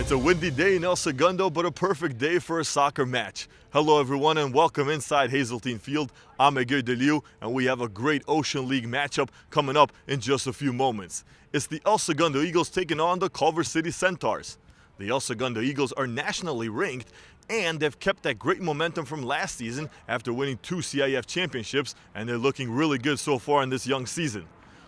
It's a windy day in El Segundo, but a perfect day for a soccer match. Hello everyone and welcome inside Hazeltine Field. I'm Miguel Deliu and we have a great Ocean League matchup coming up in just a few moments. It's the El Segundo Eagles taking on the Culver City Centaurs. The El Segundo Eagles are nationally ranked and they've kept that great momentum from last season after winning 2 CIF championships, and they're looking really good so far in this young season.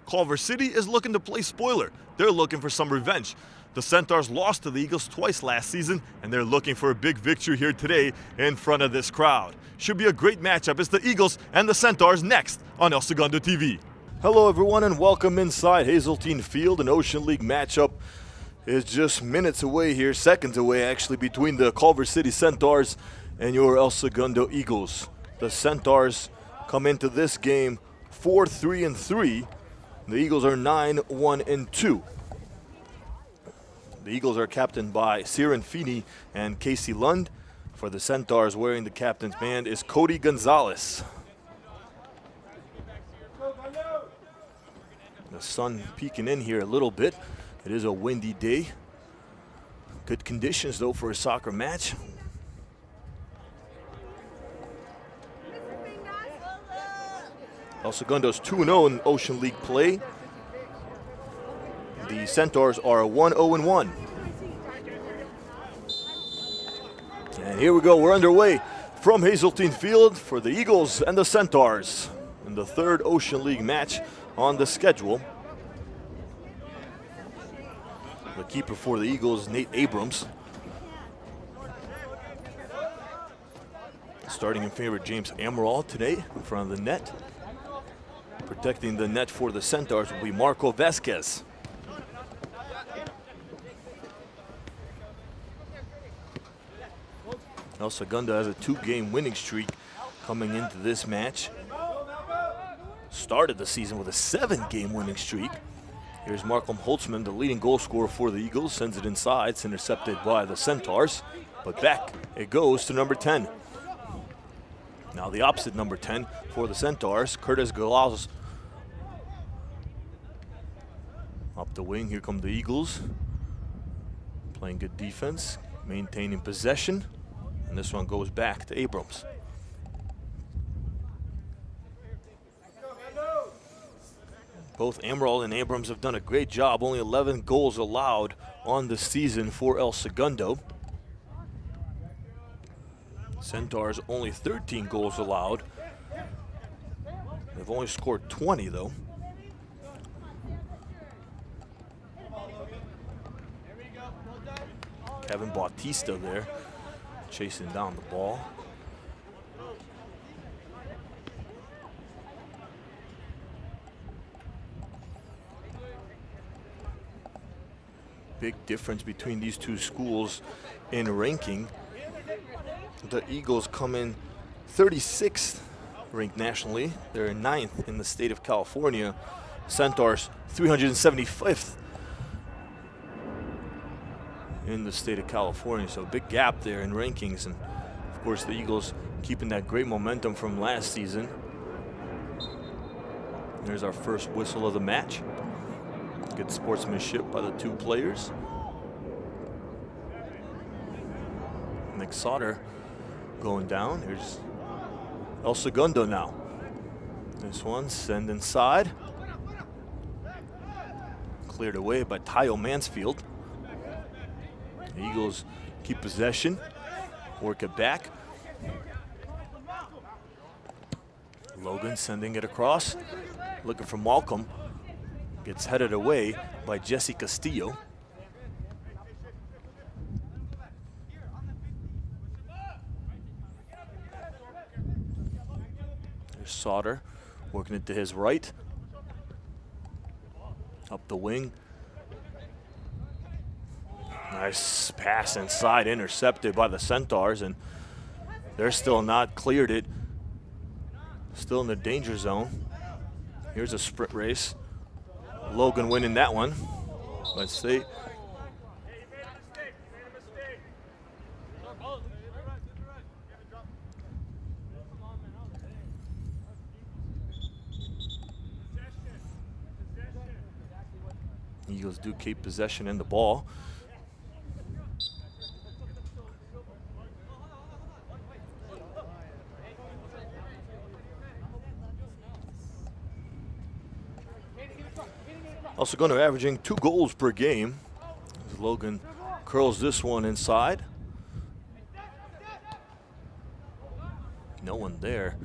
Culver City is looking to play spoiler. They're looking for some revenge. The Centaurs lost to the Eagles twice last season, and they're looking for a big victory here today in front of this crowd. Should be a great matchup. It's the Eagles and the Centaurs next on El Segundo TV. Hello everyone and welcome inside Hazeltine Field. An Ocean League matchup is just minutes away here, seconds away actually, between the Culver City Centaurs and your El Segundo Eagles. The Centaurs come into this game 4-3-3. The Eagles are 9-1-2. The Eagles are captained by Siren Feeney and Casey Lund. For the Centaurs, wearing the captain's band is Cody Gonzalez. The sun peeking in here a little bit. It is a windy day. Good conditions though for a soccer match. El Segundo's 2-0 in Ocean League play. The Centaurs are 1-0-1. And here we go, we're underway from Hazeltine Field for the Eagles and the Centaurs in the third Ocean League match on the schedule. The keeper for the Eagles, Nate Abrams. Starting in favor of James Amaral today in front of the net. Protecting the net for the Centaurs will be Marco Vasquez. El Segundo has a 2-game winning streak coming into this match. Started the season with a 7-game winning streak. Here's Malcolm Holtzman, the leading goal scorer for the Eagles, sends it inside. It's intercepted by the Centaurs, but back it goes to number 10. Now the opposite number 10 for the Centaurs, Curtis Galaz. Up the wing, here come the Eagles. Playing good defense, maintaining possession. And this one goes back to Abrams. Both Amaral and Abrams have done a great job. Only 11 goals allowed on the season for El Segundo. Centaurs only 13 goals allowed. They've only scored 20 though. Kevin Bautista there, chasing down the ball. Big difference between these two schools in ranking. The Eagles come in 36th ranked nationally. They're 9th in the state of California. Centaurs 375th in the state of California, so a big gap there in rankings. And of course the Eagles keeping that great momentum from last season. There's our first whistle of the match. Good sportsmanship by the two players. Nick Sauter going down. Here's El Segundo now. This one send inside. Cleared away by Tayo Mansfield. The Eagles keep possession, work it back. Logan sending it across, looking for Malcolm. Gets headed away by Jesse Castillo. There's Sauter working it to his right. Up the wing. Nice pass inside, intercepted by the Centaurs, and they're still not cleared it. Still in the danger zone. Here's a sprint race. Logan winning that one. Let's see. Eagles do keep possession in the ball. Also going to averaging 2 goals per game. As Logan curls this one inside. No one there.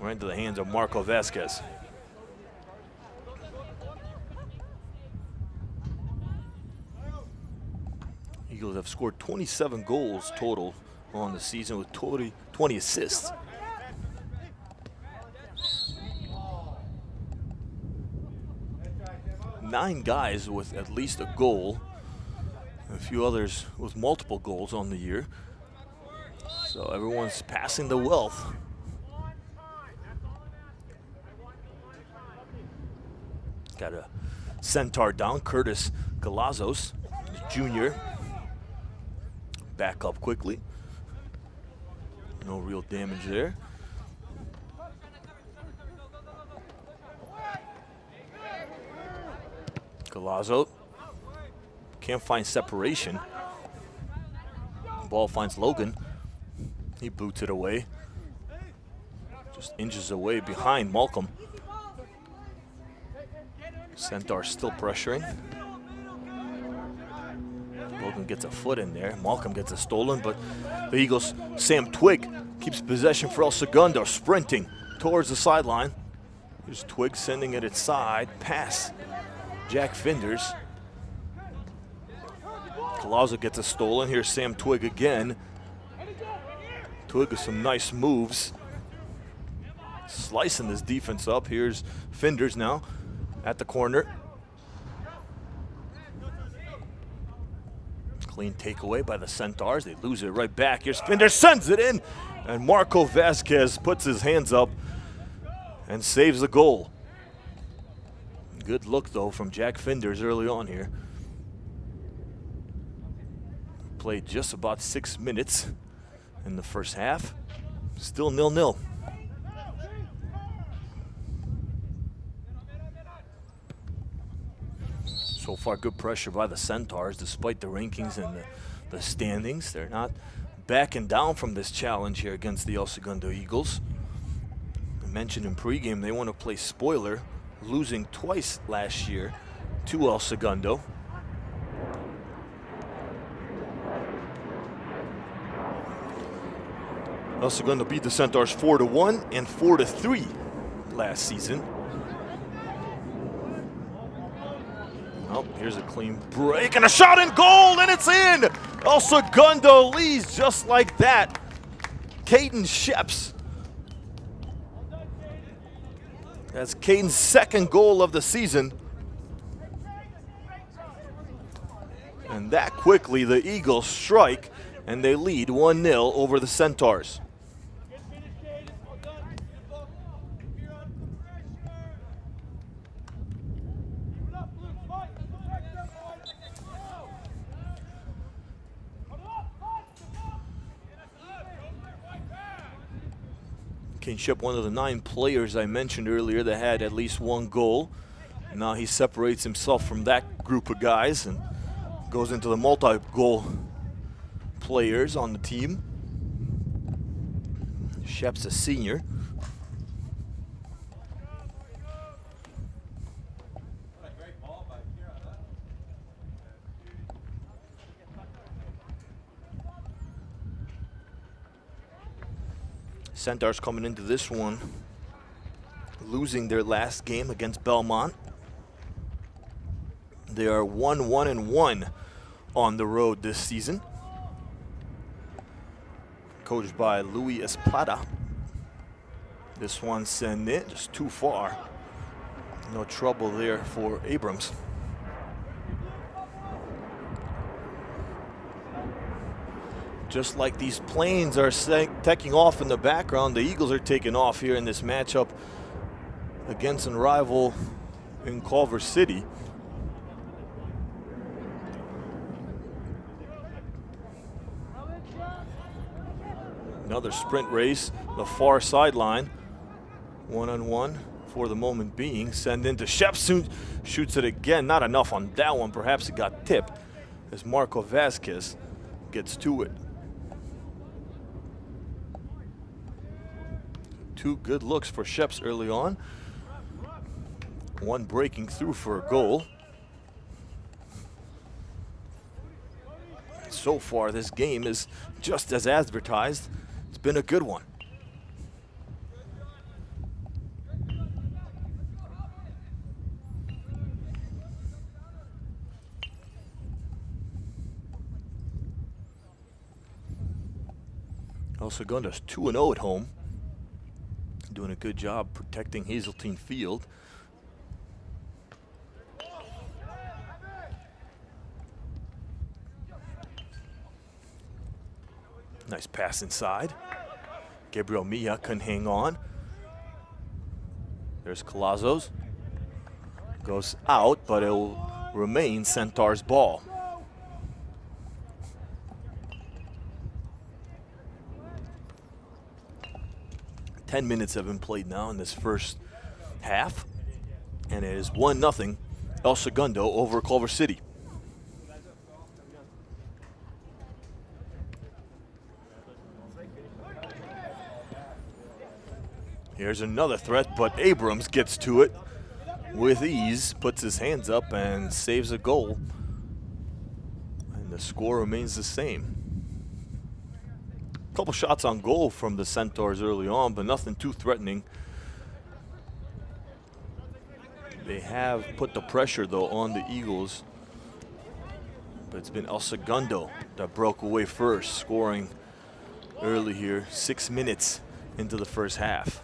Right into the hands of Marco Vasquez. Eagles have scored 27 goals total on the season with 20 assists. Nine guys with at least a goal. A few others with multiple goals on the year. So everyone's passing the wealth. Got a Centaur down, Curtis Galazos, junior. Back up quickly. No real damage there. Galazzo can't find separation. Ball finds Logan. He boots it away. Just inches away behind Malcolm. Centaur still pressuring. Logan gets a foot in there. Malcolm gets it stolen, but the Eagles' Sam Twig keeps possession for El Segundo, sprinting towards the sideline. Here's Twig sending it inside. Pass. Jack Finders. Galazzo gets it stolen. Here's Sam Twig again. Twig with some nice moves. Slicing this defense up. Here's Finders now at the corner. Clean takeaway by the Centaurs. They lose it right back. Here's Finders, sends it in. And Marco Vasquez puts his hands up and saves the goal. Good look, though, from Jack Finders early on here. Played just about 6 minutes in the first half. Still 0-0. So far, good pressure by the Centaurs, despite the rankings and the standings. They're not backing down from this challenge here against the El Segundo Eagles. I mentioned in pregame they want to play spoiler, losing twice last year to El Segundo. El Segundo beat the Centaurs 4-1 and 4-3 last season. Oh, here's a clean break and a shot and goal, and it's in! El Segundo leads just like that. Caden Sheps. That's Caden's second goal of the season. And that quickly, the Eagles strike, and they lead 1-0 over the Centaurs. Ship, one of the 9 players I mentioned earlier that had at least 1 goal. Now he separates himself from that group of guys and goes into the multi-goal players on the team. Shep's a senior. Centaurs coming into this one, losing their last game against Belmont. They are 1-1-1 on the road this season. Coached by Luis Espada. This one sent in just too far. No trouble there for Abrams. Just like these planes are taking off in the background, the Eagles are taking off here in this matchup against a rival in Culver City. Another sprint race, the far sideline. 1-on-1 for the moment being. Send into Shep, soon shoots it again. Not enough on that one. Perhaps it got tipped as Marco Vasquez gets to it. 2 good looks for Sheps early on. One breaking through for a goal. So far, this game is just as advertised. It's been a good one. El Segundo's 2-0 at home. Doing a good job protecting Hazeltine Field. Nice pass inside. Gabriel Milla couldn't hang on. There's Colazzos. Goes out, but it will remain Centaurs' ball. Ten minutes have been played now in this first half, and it is 1-0 El Segundo over Culver City. Here's another threat, but Abrams gets to it with ease, puts his hands up and saves a goal. And the score remains the same. A couple shots on goal from the Centaurs early on, but nothing too threatening. They have put the pressure, though, on the Eagles. But it's been El Segundo that broke away first, scoring early here, 6 minutes into the first half.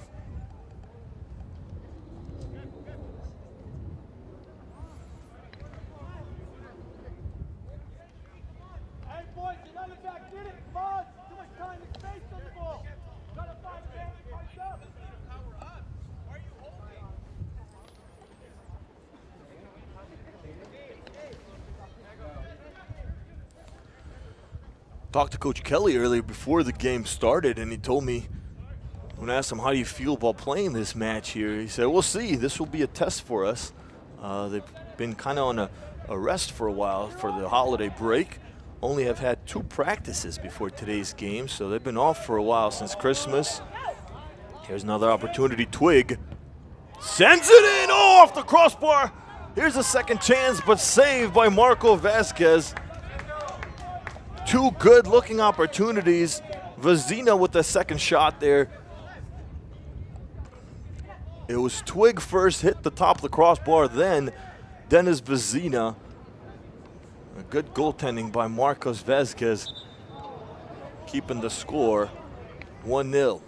Talked to Coach Kelly earlier before the game started, and he told me, when I asked him, how do you feel about playing this match here? He said, we'll see. This will be a test for us. They've been kind of on a rest for a while for the holiday break. Only have had 2 practices before today's game, so they've been off for a while since Christmas. Here's another opportunity. Twig sends it in. Oh, off the crossbar. Here's a second chance, but saved by Marco Vasquez. 2 good-looking opportunities. Vazina with the second shot there. It was Twig first, hit the top of the crossbar, then Dennis Vazina. A good goaltending by Marcos Vasquez, keeping the score 1-0.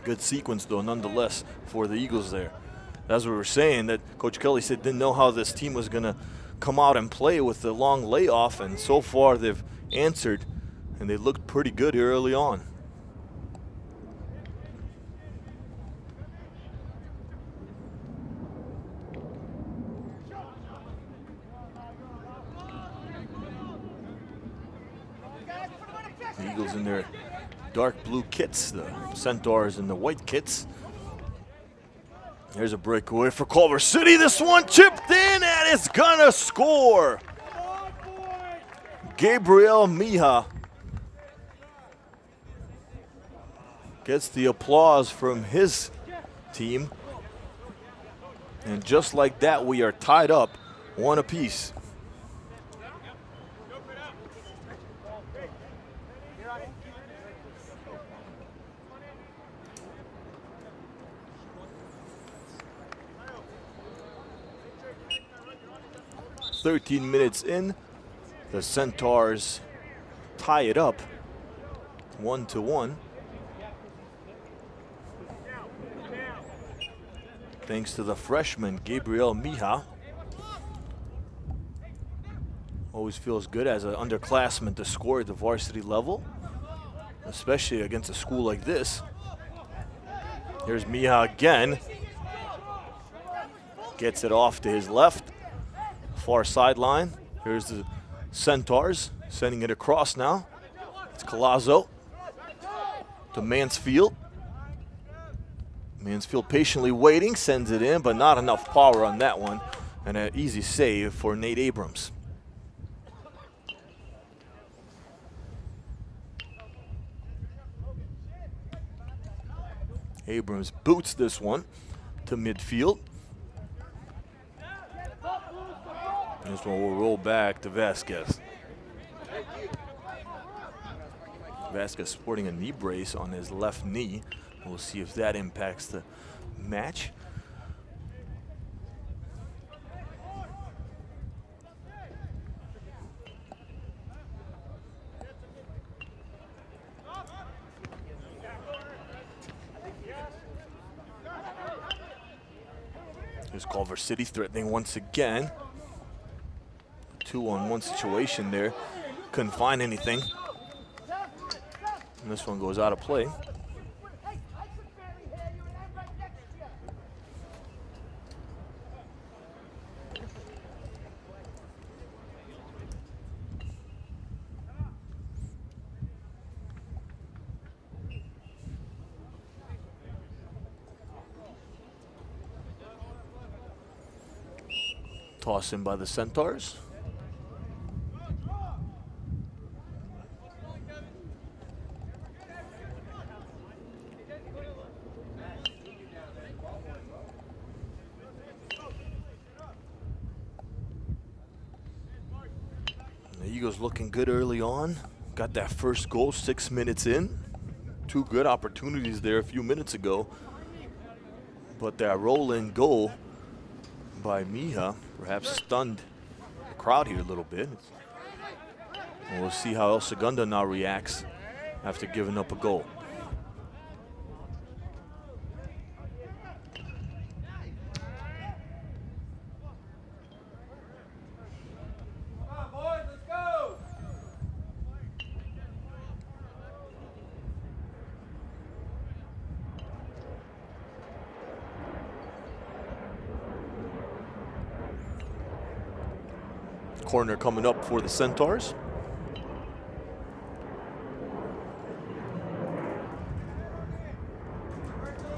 Good sequence, though, nonetheless, for the Eagles there. As we were saying, that Coach Kelly said didn't know how this team was going to come out and play with the long layoff, and so far they've answered, and they looked pretty good here early on. The Eagles in their dark blue kits, the Centaurs in the white kits. Here's a breakaway for Culver City. This one chipped in, and it's gonna score. Gabriel Mija gets the applause from his team. And just like that, we are tied up 1 apiece. .13 minutes in, the Centaurs tie it up 1-1. Thanks to the freshman Gabriel Mija. Always feels good as an underclassman to score at the varsity level, especially against a school like this. Here's Mija again. Gets it off to his left. Far sideline. Here's the Centaurs sending it across now. It's Colazzo to Mansfield. Mansfield patiently waiting, sends it in, but not enough power on that one. And an easy save for Nate Abrams. Abrams boots this one. to midfield. This one will roll back to Vasquez. Vasquez sporting a knee brace on his left knee. We'll see if that impacts the match. Here's Culver City threatening once again. 2-on-1 situation there. Couldn't find anything. And this one goes out of play. Toss in by the Centaurs. The Eagles looking good early on. Got that first goal 6 minutes in. 2 good opportunities there a few minutes ago. But that roll-in goal by Mija perhaps stunned the crowd here a little bit. And we'll see how El Segundo now reacts after giving up a goal. Corner coming up for the Centaurs.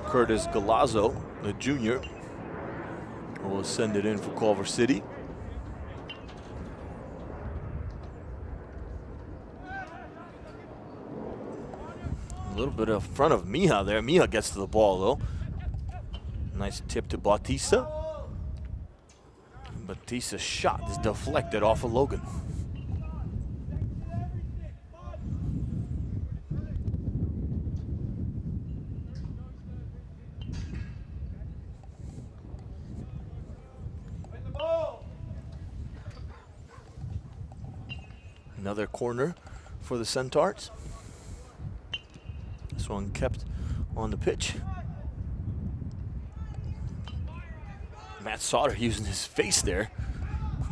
Curtis Galazzo, the junior, will send it in for Culver City. A little bit in front of Mija there. Mija gets to the ball though. Nice tip to Bautista. Bautista's shot is deflected off of Logan. Another corner for the Centaurs. This one kept on the pitch. Matt Sauter using his face there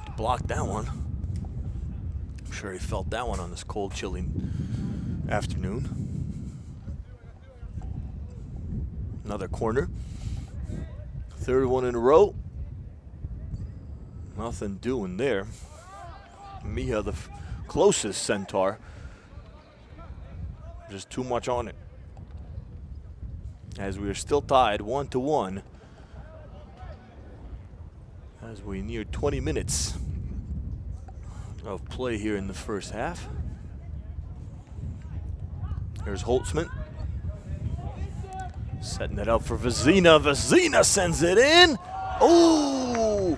to block that one. I'm sure he felt that one on this cold, chilly afternoon. Another corner. Third one in a row. Nothing doing there. Mija, the closest Centaur. Just too much on it. As we are still tied 1-1. As we near 20 minutes of play here in the first half. Here's Holtzman. Setting it up for Vezina. Vezina sends it in. Oh!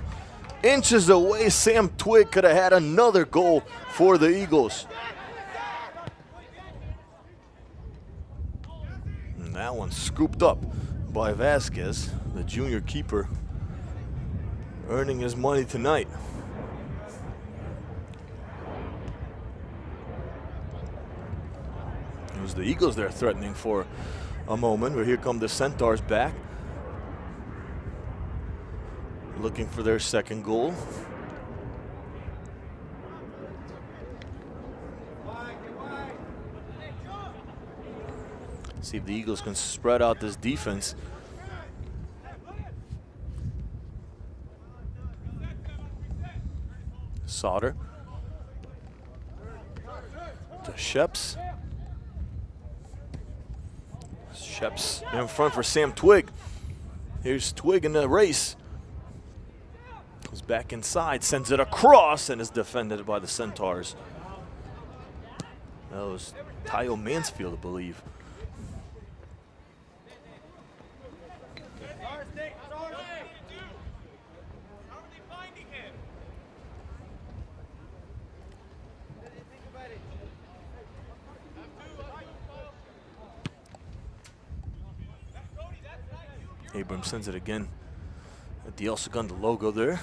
Inches away, Sam Twig could have had another goal for the Eagles. And that one scooped up by Vasquez, the junior keeper, earning his money tonight. It was the Eagles there threatening for a moment, but here come the Centaurs back, looking for their second goal. See if the Eagles can spread out this defense. Sauter to Sheps. Sheps in front for Sam Twig. Here's Twig in the race. Goes back inside, sends it across, and is defended by the Centaurs. That was Tyo Mansfield, I believe. Abram sends it again at the El Segundo logo there.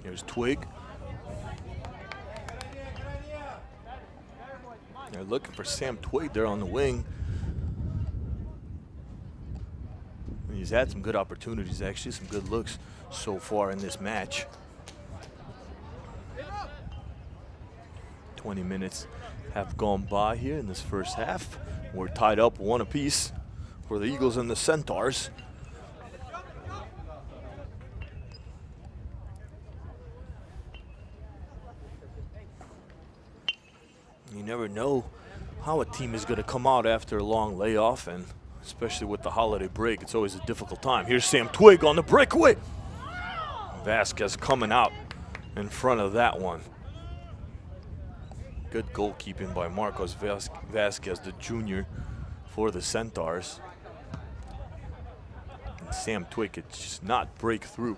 Here's Twig. They're looking for Sam Twig there on the wing. He's had some good opportunities, actually, some good looks so far in this match. 20 minutes have gone by here in this first half. We're tied up 1 apiece for the Eagles and the Centaurs. You never know how a team is going to come out after a long layoff, and especially with the holiday break, it's always a difficult time. Here's Sam Twig on the breakaway. Vasquez coming out in front of that one. Good goalkeeping by Marcos Vasquez, the junior for the Centaurs. And Sam Twig could just not break through.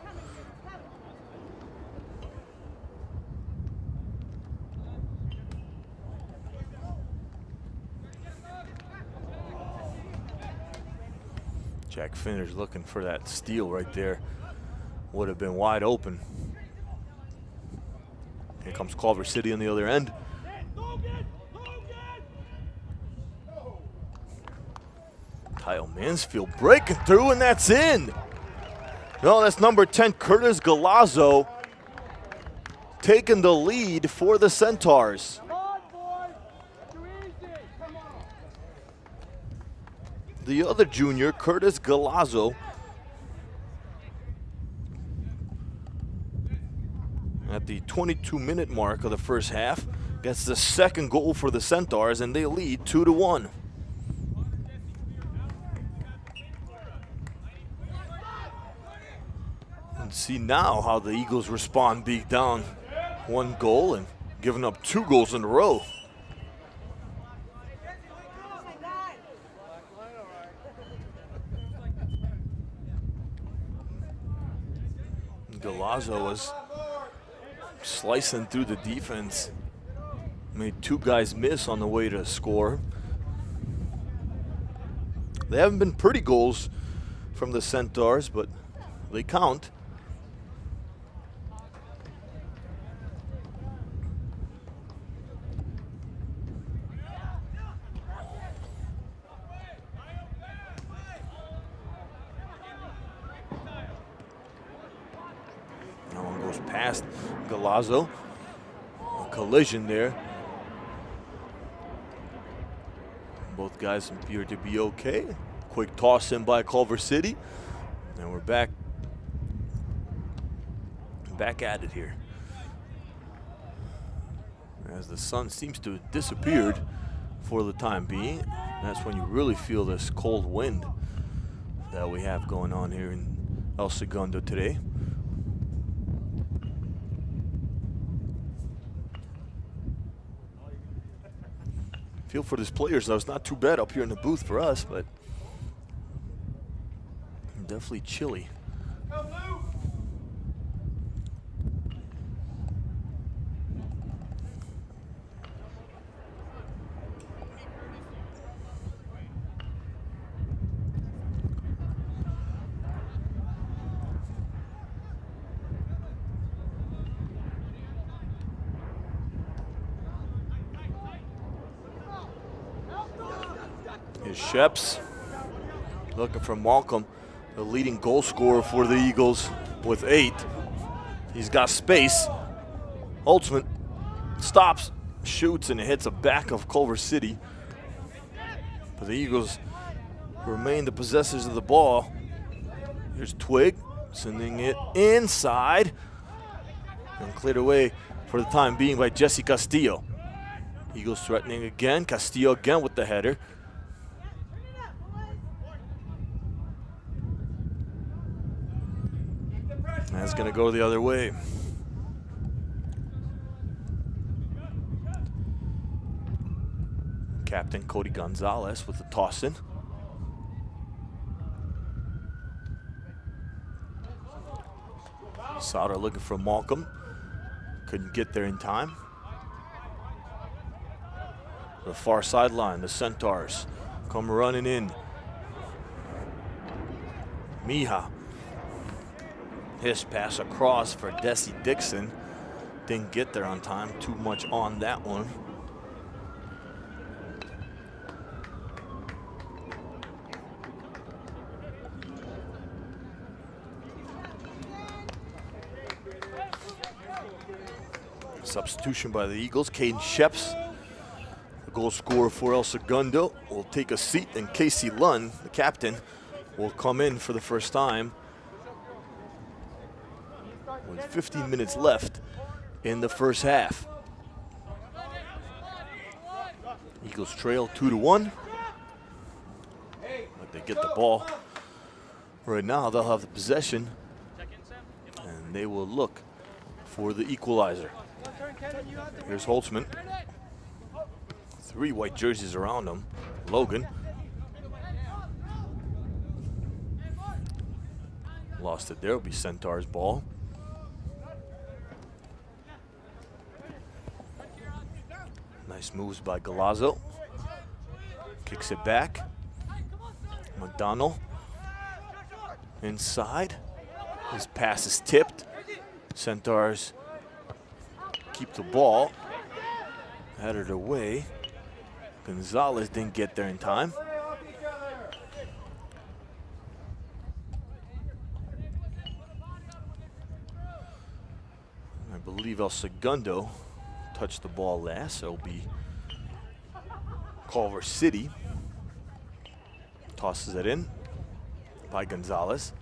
Jack Finner's looking for that steal right there. Would have been wide open. Here comes Culver City on the other end. Kyle Mansfield breaking through, and that's in. No, that's number 10, Curtis Galazzo, taking the lead for the Centaurs. The other junior, Curtis Galazzo, at the 22-minute mark of the first half, gets the second goal for the Centaurs, and they lead 2-1. And see now how the Eagles respond, being down 1 goal and giving up 2 goals in a row. Galazzo was slicing through the defense. Made 2 guys miss on the way to score. They haven't been pretty goals from the Centaurs, but they count. Past Galazzo. A collision there. Both guys appear to be okay. Quick toss in by Culver City. And we're back at it here. As the sun seems to have disappeared for the time being. That's when you really feel this cold wind that we have going on here in El Segundo today. Feel for these players, though. It's not too bad up here in the booth for us, but definitely chilly. Here's Sheps looking for Malcolm, the leading goal scorer for the Eagles with 8. He's got space. Holtzman stops, shoots, and hits the back of Culver City. But the Eagles remain the possessors of the ball. Here's Twig sending it inside and cleared away for the time being by Jesse Castillo. Eagles threatening again. Castillo again with the header. That's going to go the other way. Captain Cody Gonzalez with the toss in. Sauter looking for Malcolm. Couldn't get there in time. The far sideline, the Centaurs come running in. Mija. His pass across for Desi Dixon. Didn't get there on time. Too much on that one. Substitution by the Eagles. Caden Sheps, the goal scorer for El Segundo, will take a seat, and Casey Lunn, the captain, will come in for the first time with 15 minutes left in the first half. Eagles trail 2-1. But they get the ball. Right now they'll have the possession, and they will look for the equalizer. Here's Holtzman. 3 white jerseys around him. Logan. Lost it there. It'll be Centaurs ball. Nice moves by Galazzo. Kicks it back. McDonald. Inside. His pass is tipped. Centaurs keep the ball. Headed away. Gonzalez didn't get there in time. I believe El Segundo touched the ball last, so it'll be Culver City. Tosses it in by Gonzalez.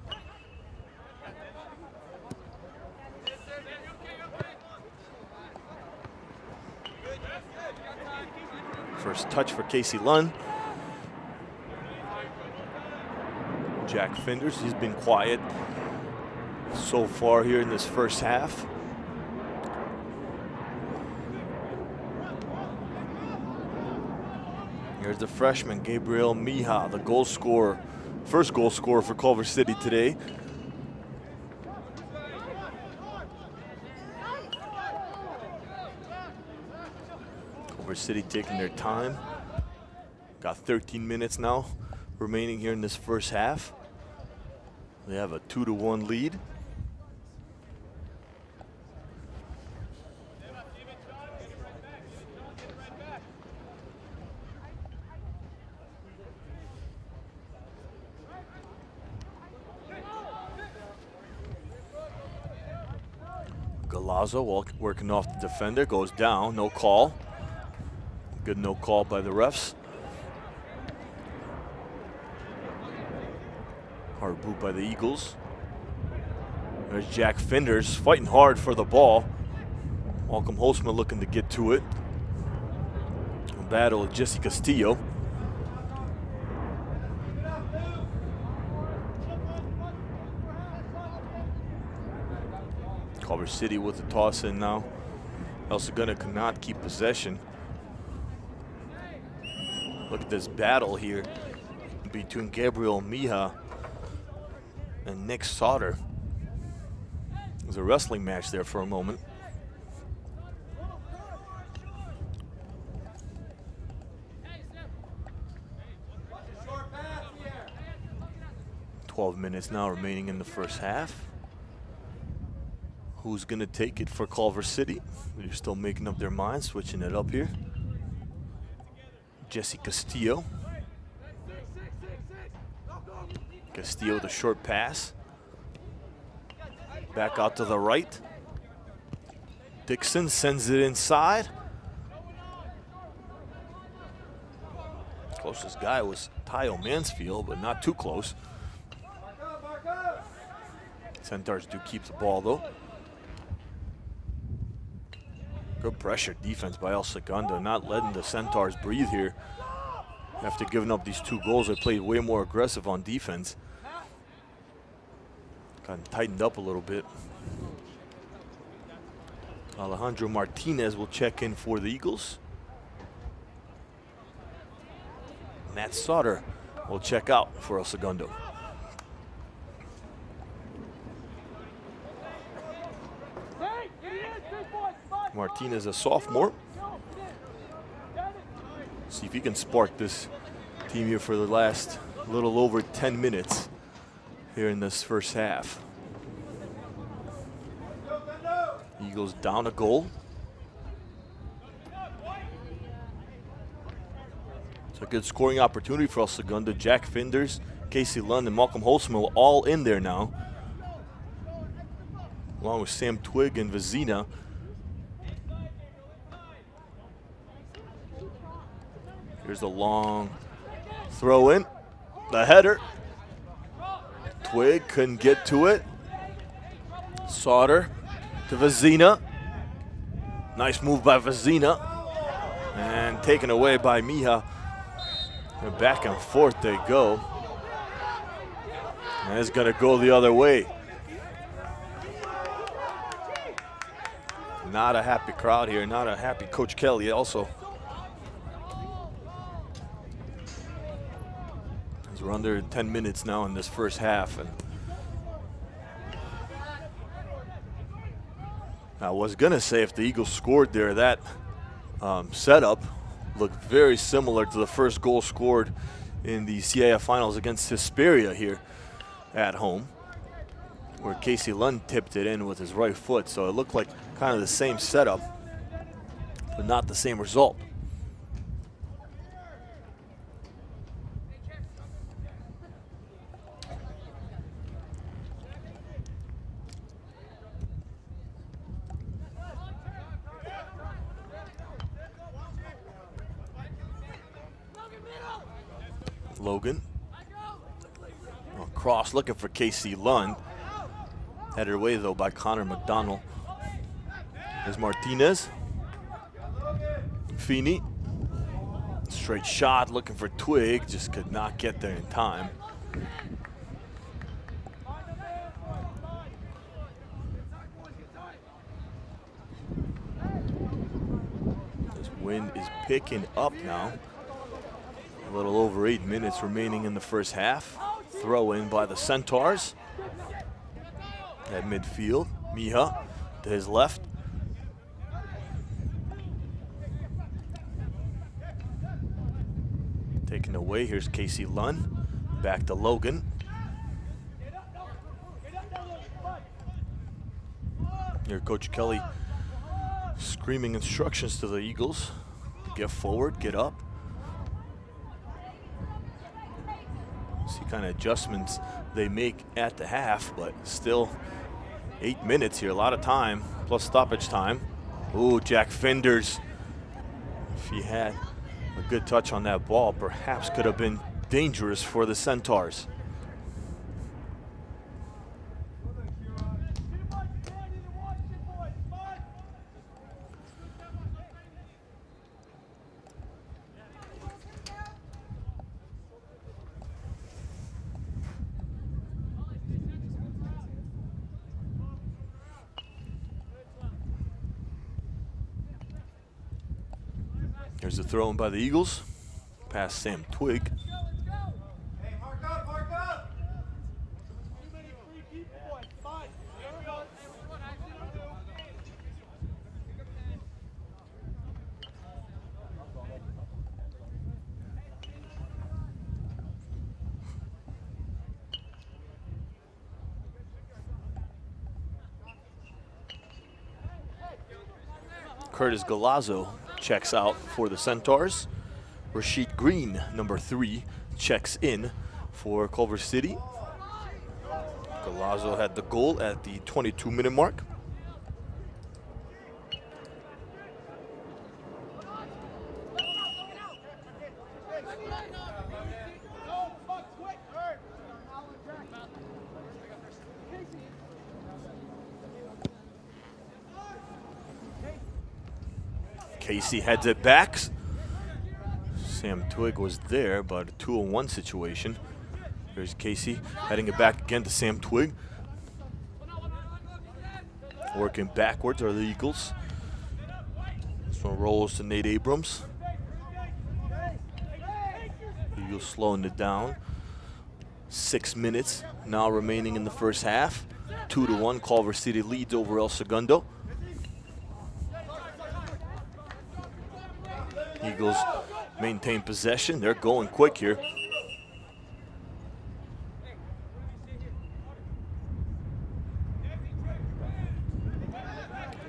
First touch for Casey Lunn. Jack Finders, he's been quiet so far here in this first half. Here's the freshman, Gabriel Mija, the goal scorer, first goal scorer for Culver City today. Culver City taking their time. Got 13 minutes now remaining here in this first half. They have a 2-1 lead. Galazzo working off the defender, goes down, no call. Good no call by the refs. Hard boot by the Eagles. There's Jack Finders fighting hard for the ball. Malcolm Holtzman looking to get to it. A battle with Jesse Castillo. Culver City with the toss in now. El Segundo cannot keep possession. Look at this battle here between Gabriel Mija and Nick Sauter. There's a wrestling match there for a moment. "12 minutes now remaining in the first half. Who's gonna take it for Culver City? They're still making up their minds, switching it up here. Jesse Castillo. Castillo, the short pass. Back out to the right. Dixon sends it inside. Closest guy was Tyo Mansfield, but not too close. Centaurs do keep the ball though. Good pressure defense by El Segundo, not letting the Centaurs breathe here. After giving up these 2 goals, they played way more aggressive on defense. Kind of tightened up a little bit. Alejandro Martinez will check in for the Eagles. Matt Sauter will check out for El Segundo. Martinez, a sophomore. See if he can spark this team here for the last little over 10 minutes here in this first half. Eagles down a goal. It's a good scoring opportunity for El Segundo. Jack Finders, Casey Lund, and Malcolm Holzman all in there now, along with Sam Twig and Vizina. Here's the long throw in, the header. Twig couldn't get to it. Sauter to Vizina. Nice move by Vizina. And taken away by Mija. And back and forth they go. And it's gonna go the other way. Not a happy crowd here, not a happy Coach Kelly also. As we're under 10 minutes now in this first half. And I was gonna say if the Eagles scored there, that setup looked very similar to the first goal scored in the CIF finals against Hesperia here at home, where Casey Lund tipped it in with his right foot. So it looked like kind of the same setup, but not the same result. Logan. Cross looking for Casey Lund. Headed away though by Connor McDonald. There's Martinez. Feeney. Straight shot looking for Twig. Just could not get there in time. This wind is picking up now. A little over 8 minutes remaining in the first half. Throw in by the Centaurs. At midfield, Mija to his left. Taken away, here's Casey Lund. Back to Logan. Here Coach Kelly screaming instructions to the Eagles. Get forward, get up. See kind of adjustments they make at the half, but still 8 minutes here, a lot of time, plus stoppage time. Ooh, Jack Finders. If he had a good touch on that ball, perhaps could have been dangerous for the Centaurs. Here's the throw in by the Eagles. Past Sam Twig. Hey, mark up. Curtis Galazzo checks out for the Centaurs. Rashid Green, number 3, checks in for Culver City. Galazzo had the goal at the 22-minute mark. Casey heads it back. Sam Twig was there, but a 2-on-1 situation. Here's Casey heading it back again to Sam Twig. Working backwards are the Eagles. This one rolls to Nate Abrams. Eagles slowing it down. 6 minutes now remaining in the first half. 2-1, Culver City leads over El Segundo. Eagles maintain possession. They're going quick here.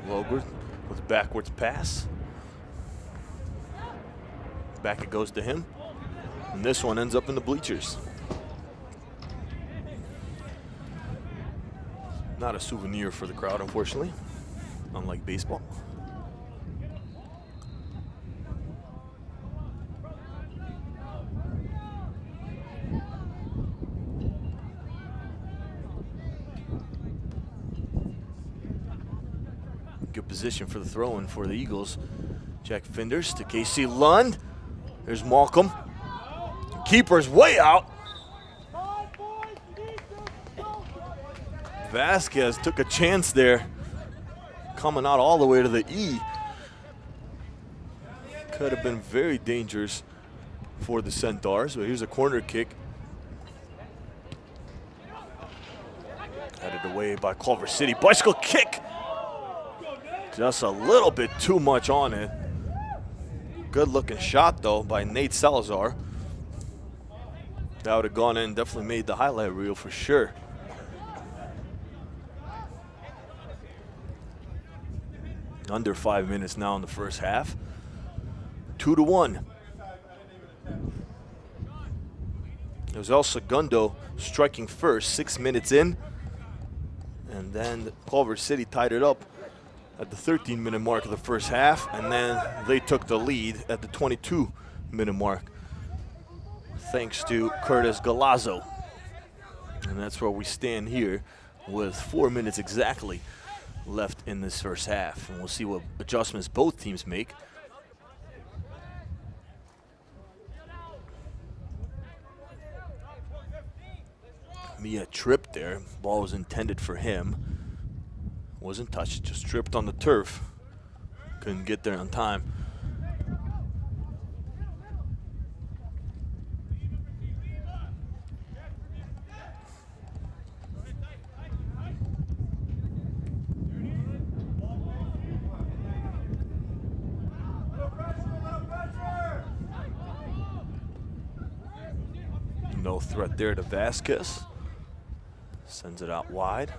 Loger with backwards pass. Back it goes to him. And this one ends up in the bleachers. Not a souvenir for the crowd, unfortunately, unlike baseball. Good position for the throw-in for the Eagles. Jack Finders to Casey Lund. There's Malcolm. Keeper's way out. Vasquez took a chance there, coming out all the way to the E. Could have been very dangerous for the Centaurs, but here's a corner kick. Headed away by Culver City. Bicycle kick. Just a little bit too much on it. Good looking shot though by Nate Salazar. That would have gone in, definitely made the highlight reel for sure. Under 5 minutes now in the first half. 2-1. It was El Segundo striking first, 6 minutes in. And then Culver City tied it up at the 13-minute mark of the first half. And then they took the lead at the 22-minute mark, thanks to Curtis Galazzo. And that's where we stand here with 4 minutes exactly left in this first half, and we'll see what adjustments both teams make. Mia tripped there. Ball was intended for him. Wasn't touched, just tripped on the turf. Couldn't get there on time. No threat there to Vasquez. Sends it out wide.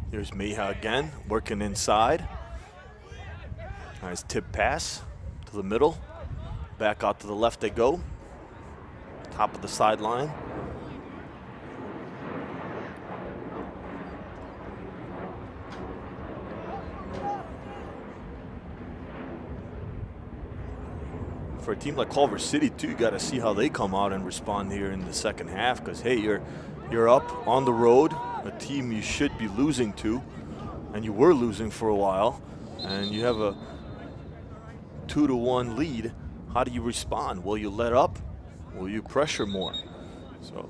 Here's Mejia again, working inside. Nice tip pass to the middle. Back out to the left they go. Top of the sideline. For a team like Culver City, too, you got to see how they come out and respond here in the second half. Because hey, you're up on the road, a team you should be losing to, and you were losing for a while, and you have a 2-1 lead. How do you respond? Will you let up? Will you pressure more? So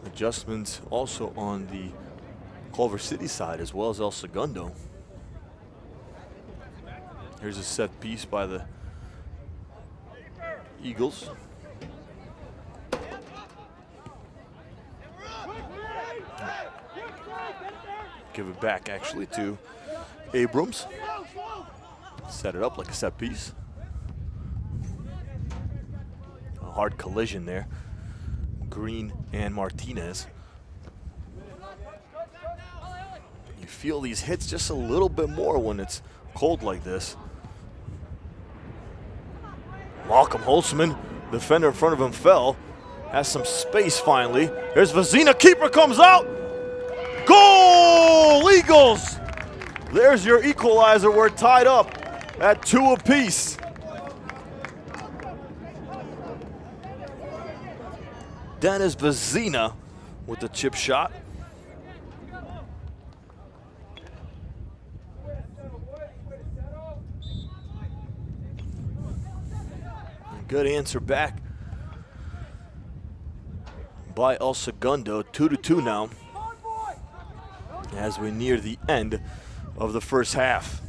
adjustments also on the Culver City side as well as El Segundo. Here's a set piece by the Eagles. Give it back actually to Abrams. Set it up like a set piece. A hard collision there. Green and Martinez. You feel these hits just a little bit more when it's cold like this. Malcolm Holtzman, defender in front of him, fell. Has some space finally. Here's Vazina, keeper comes out. Goal, Eagles! There's your equalizer. We're tied up at 2 apiece. Dennis Vazina with the chip shot. Good answer back by El Segundo. 2-2 now as we near the end of the first half.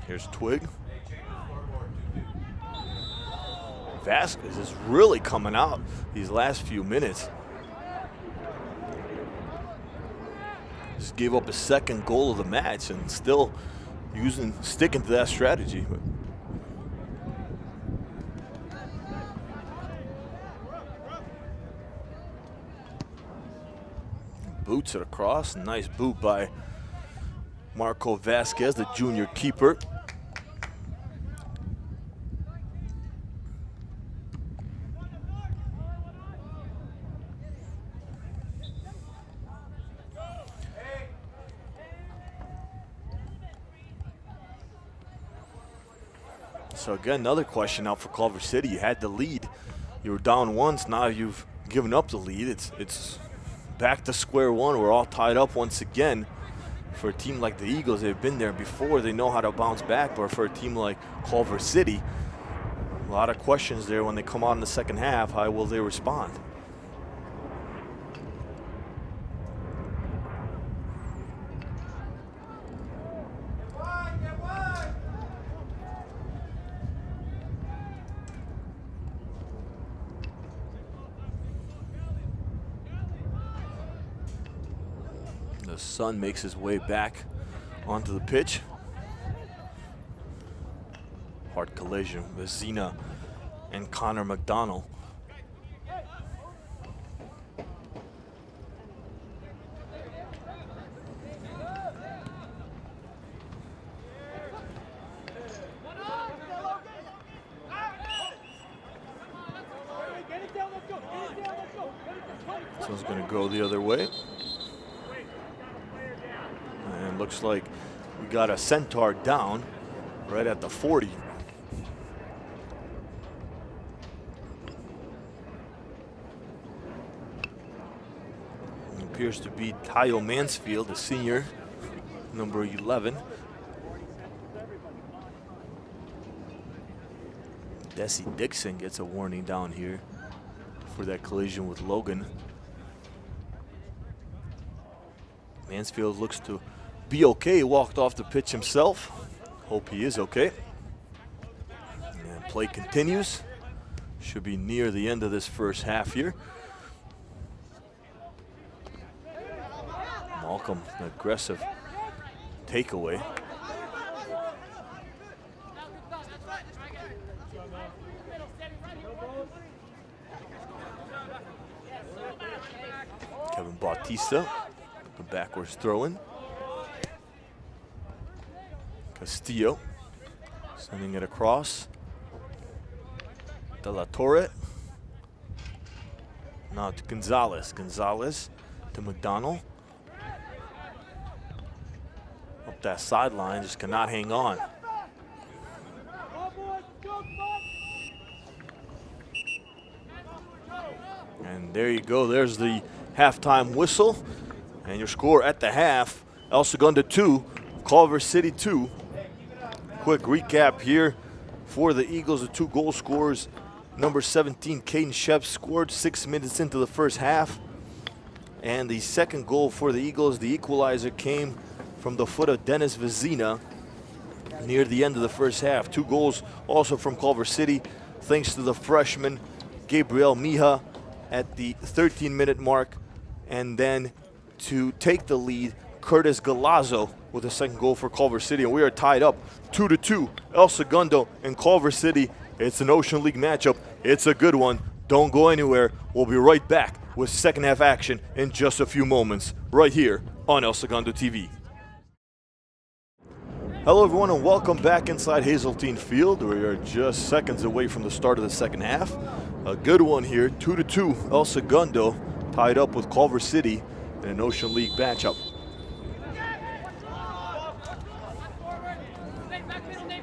Here's Twig. Vasquez is really coming out these last few minutes. Just gave up his second goal of the match and still sticking to that strategy. Boots it across. Nice boot by Marco Vasquez, the junior keeper. So again, another question out for Culver City. You had the lead. You were down once. Now you've given up the lead. It's back to square one. We're all tied up once again. For a team like the Eagles, they've been there before. They know how to bounce back. But for a team like Culver City, a lot of questions there when they come out in the second half. How will they respond? The Sun makes his way back onto the pitch. Hard collision with Zena and Connor McDonald. So it's going to go the other way. And looks like we got a Centaur down right at the 40. It appears to be Tayo Mansfield, the senior, number 11. Desi Dixon gets a warning down here for that collision with Logan. Mansfield looks to be okay. He walked off the pitch himself. Hope he is okay. And play continues. Should be near the end of this first half here. Malcolm, an aggressive takeaway. Kevin Bautista, the backwards throw-in. Castillo sending it across. De La Torre. Now to Gonzalez. Gonzalez to McDonald. Up that sideline, just cannot hang on. And there you go. There's the halftime whistle. And your score at the half, El Segundo 2, Culver City 2. Quick recap here for the Eagles, the two goal scorers. Number 17, Caden Shep, scored 6 minutes into the first half. And the second goal for the Eagles, the equalizer, came from the foot of Dennis Vizina near the end of the first half. Two goals also from Culver City, thanks to the freshman Gabriel Mija at the 13-minute mark. And then to take the lead, Curtis Galazzo with the second goal for Culver City. And we are tied up 2-2, El Segundo and Culver City. It's an Ocean League matchup. It's a good one. Don't go anywhere. We'll be right back with second half action in just a few moments right here on El Segundo TV. Hello everyone and welcome back inside Hazeltine Field. We are just seconds away from the start of the second half. A good one here, 2-2, El Segundo tied up with Culver City in an Ocean League matchup.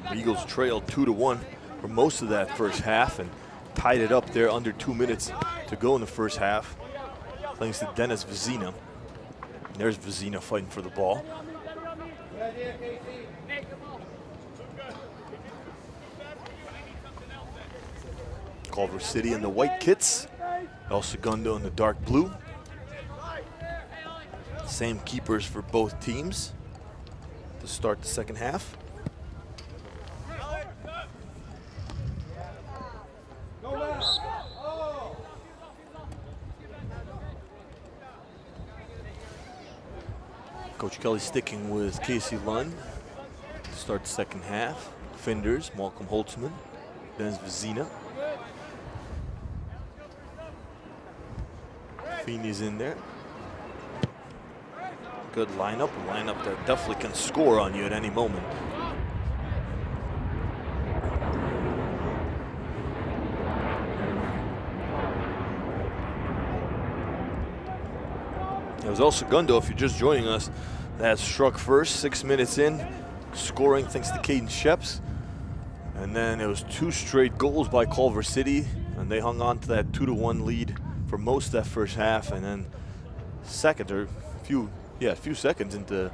The Eagles trailed 2-1 for most of that first half and tied it up there under 2 minutes to go in the first half, thanks to Dennis Vizina. And there's Vizina fighting for the ball. Culver City in the white kits, El Segundo in the dark blue. Same keepers for both teams to start the second half. Coach Kelly sticking with Casey Lund to start the second half. Defenders, Malcolm Holtzman, Dennis Vizina. Feeney's in there. Good lineup, a lineup that definitely can score on you at any moment. It was also Segundo, if you're just joining us, that struck first, 6 minutes in, scoring thanks to Caden Sheps. And then it was 2 straight goals by Culver City, and they hung on to that 2-1 lead for most of that first half. And then a few seconds into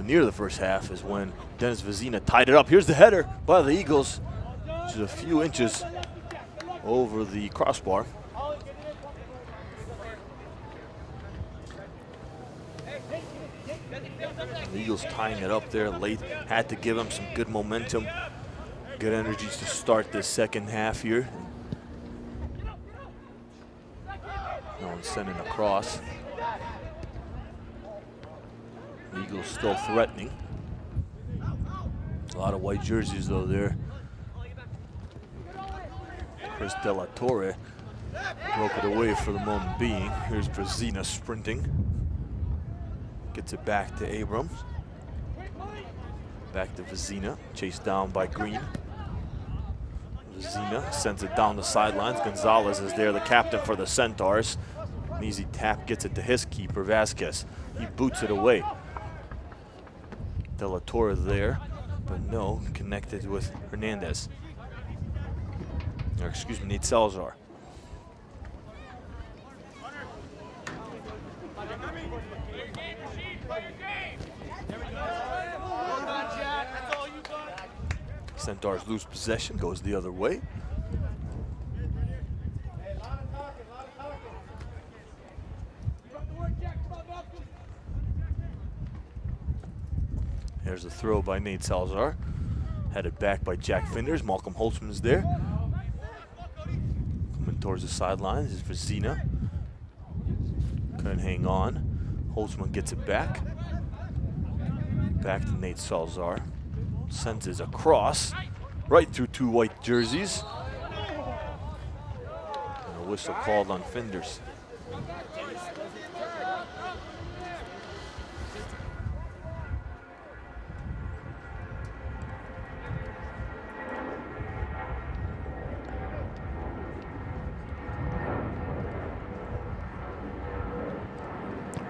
near the first half is when Dennis Vizina tied it up. Here's the header by the Eagles, which is a few inches over the crossbar. The Eagles tying it up there late, had to give them some good momentum, good energies to start this second half here. No one's sending across. The Eagles still threatening. A lot of white jerseys though there. Chris De La Torre broke it away for the moment being. Here's Vizina sprinting. Gets it back to Abrams. Back to Vizina, chased down by Green. Vizina sends it down the sidelines. Gonzalez is there, the captain for the Centaurs. An easy tap gets it to his keeper, Vasquez. He boots it away. De La Torre there, but no, connected with Hernandez. Or excuse me, Nate Salazar. Centaurs lose possession, goes the other way. There's a throw by Nate Salazar. Headed back by Jack Finders. Malcolm Holtzman is there. Coming towards the sidelines is Vizina. Couldn't hang on. Holtzman gets it back. Back to Nate Salazar. Sends it across, right through 2 white jerseys. And a whistle called on Finders.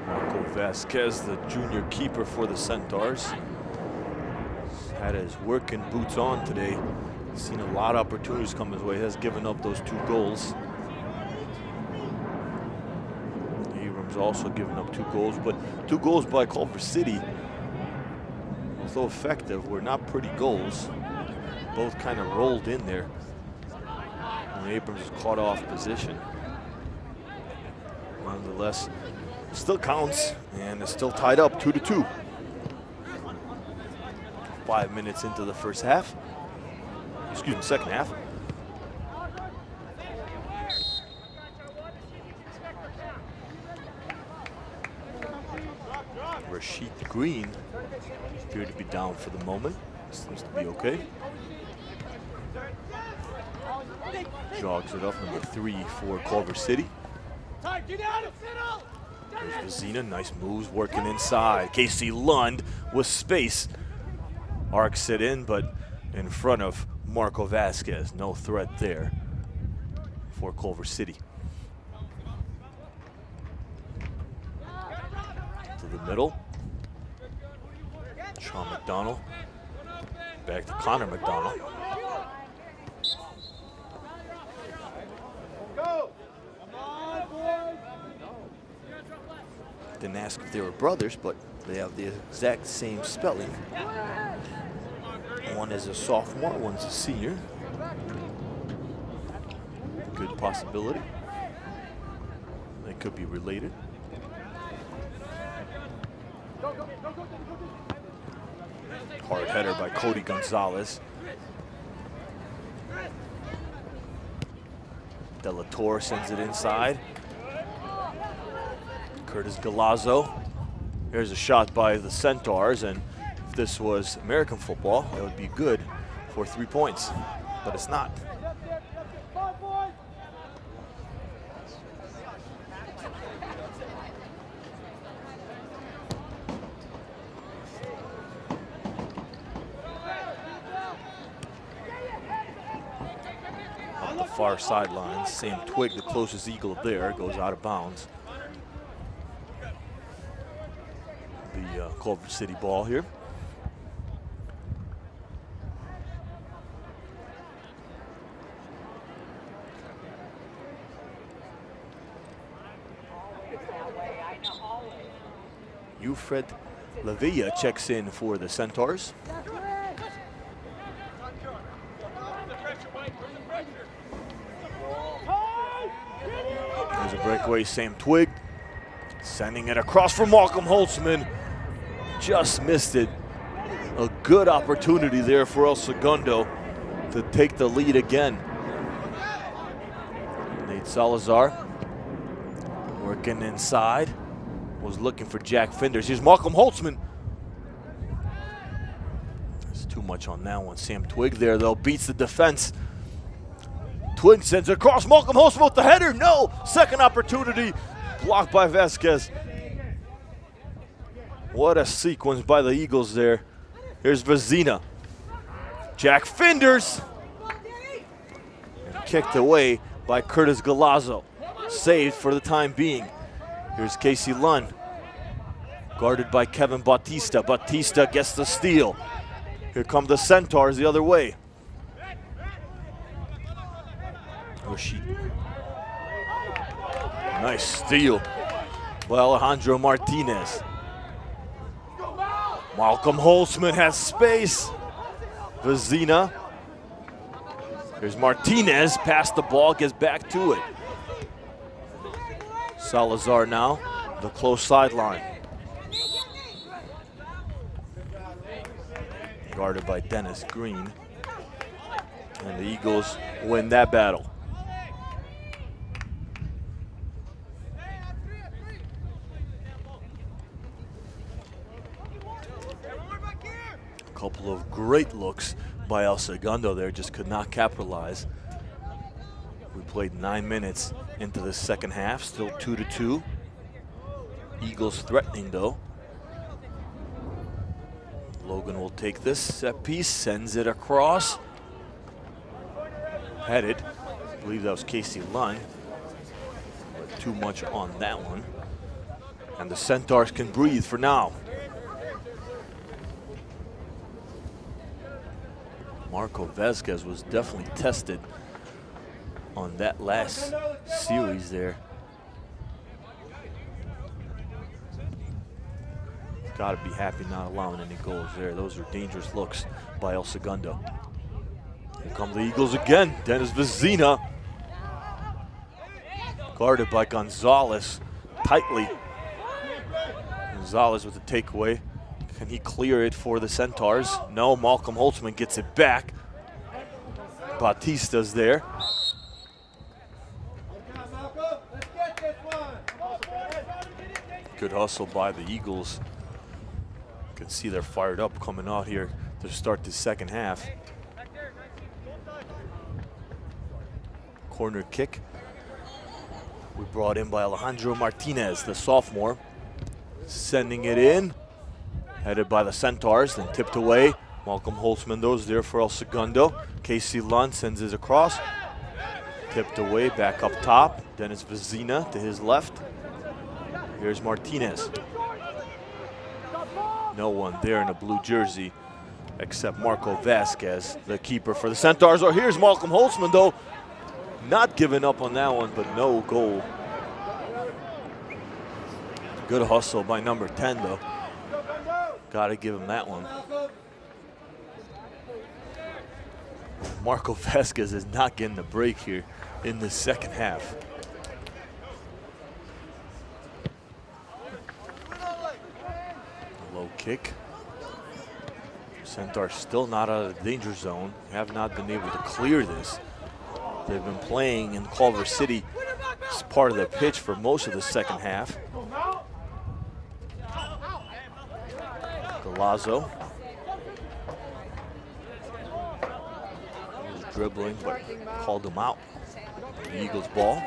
Marco Vasquez, the junior keeper for the Centaurs, had his working boots on today. Seen a lot of opportunities come his way. Has given up those 2 goals. Abrams also given up 2 goals, but 2 goals by Culver City, although effective, were not pretty goals. Both kind of rolled in there. And Abrams was caught off position. Nonetheless, still counts, and it's still tied up 2-2. 5 minutes into the first half. Excuse me, second half. Rashid Green appeared to be down for the moment. Seems to be okay. Jogs it up, number 3 for Culver City. There's Vizina, nice moves, working inside. Casey Lund with space. Arcs it in, but in front of Marco Vasquez. No threat there for Culver City. To the middle. Sean McDonald. Back to Connor McDonald. Didn't ask if they were brothers, but they have the exact same spelling. One is a sophomore, one's a senior. Good possibility. They could be related. Hard header by Cody Gonzalez. De La Torre sends it inside. Curtis Galazzo Here's a shot by the Centaurs, and if this was American football, it would be good for 3 points, but it's not. On the far sideline, Sam Twig, the closest Eagle there, goes out of bounds. The Culver City ball here. Fred Lavilla checks in for the Centaurs. There's a breakaway, Sam Twig sending it across for Malcolm Holtzman. Just missed it. A good opportunity there for El Segundo to take the lead again. Nate Salazar working inside. Was looking for Jack Finders. Here's Malcolm Holtzman. There's too much on that one. Sam Twig there, though, beats the defense. Twig sends it across. Malcolm Holtzman with the header. No! Second opportunity. Blocked by Vasquez. What a sequence by the Eagles there. Here's Vazina. Jack Finders. And kicked away by Curtis Galazzo. Saved for the time being. Here's Casey Lunn, guarded by Kevin Bautista. Bautista gets the steal. Here come the Centaurs the other way. Rashid. Nice steal by Alejandro Martinez. Malcolm Holtzman has space. Vazina. Here's Martinez, past the ball, gets back to it. Salazar now, the close sideline. Guarded by Dennis Green. And the Eagles win that battle. A couple of great looks by El Segundo there, just could not capitalize. We played 9 minutes into the second half, still 2-2. Eagles threatening though. Logan will take this set piece, sends it across. Headed, I believe that was Casey Lunn, but too much on that one. And the Centaurs can breathe for now. Marco Vasquez was definitely tested on that last series there. Got to be happy not allowing any goals there. Those are dangerous looks by El Segundo. Here come the Eagles again. Dennis Vazina. Guarded by Gonzalez tightly. Gonzalez with the takeaway. Can he clear it for the Centaurs? No, Malcolm Holtzman gets it back. Bautista's there. Good hustle by the Eagles. You can see they're fired up coming out here to start the second half. Corner kick. We brought in by Alejandro Martinez, the sophomore. Sending it in. Headed by the Centaurs, then tipped away. Malcolm Holtzman, those there for El Segundo. Casey Lunn sends it across. Tipped away, back up top. Dennis Vazina to his left. Here's Martinez. No one there in a blue jersey except Marco Vasquez, the keeper for the Centaurs. Oh, here's Malcolm Holtzman, though. Not giving up on that one, but no goal. Good hustle by number 10, though. Got to give him that one. Marco Vasquez is not getting the break here in the second half. Low kick. Centaurs still not out of the danger zone. Have not been able to clear this. They've been playing in Culver City as part of the pitch for most of the second half. Milazzo. He was dribbling, but called him out. The Eagles ball.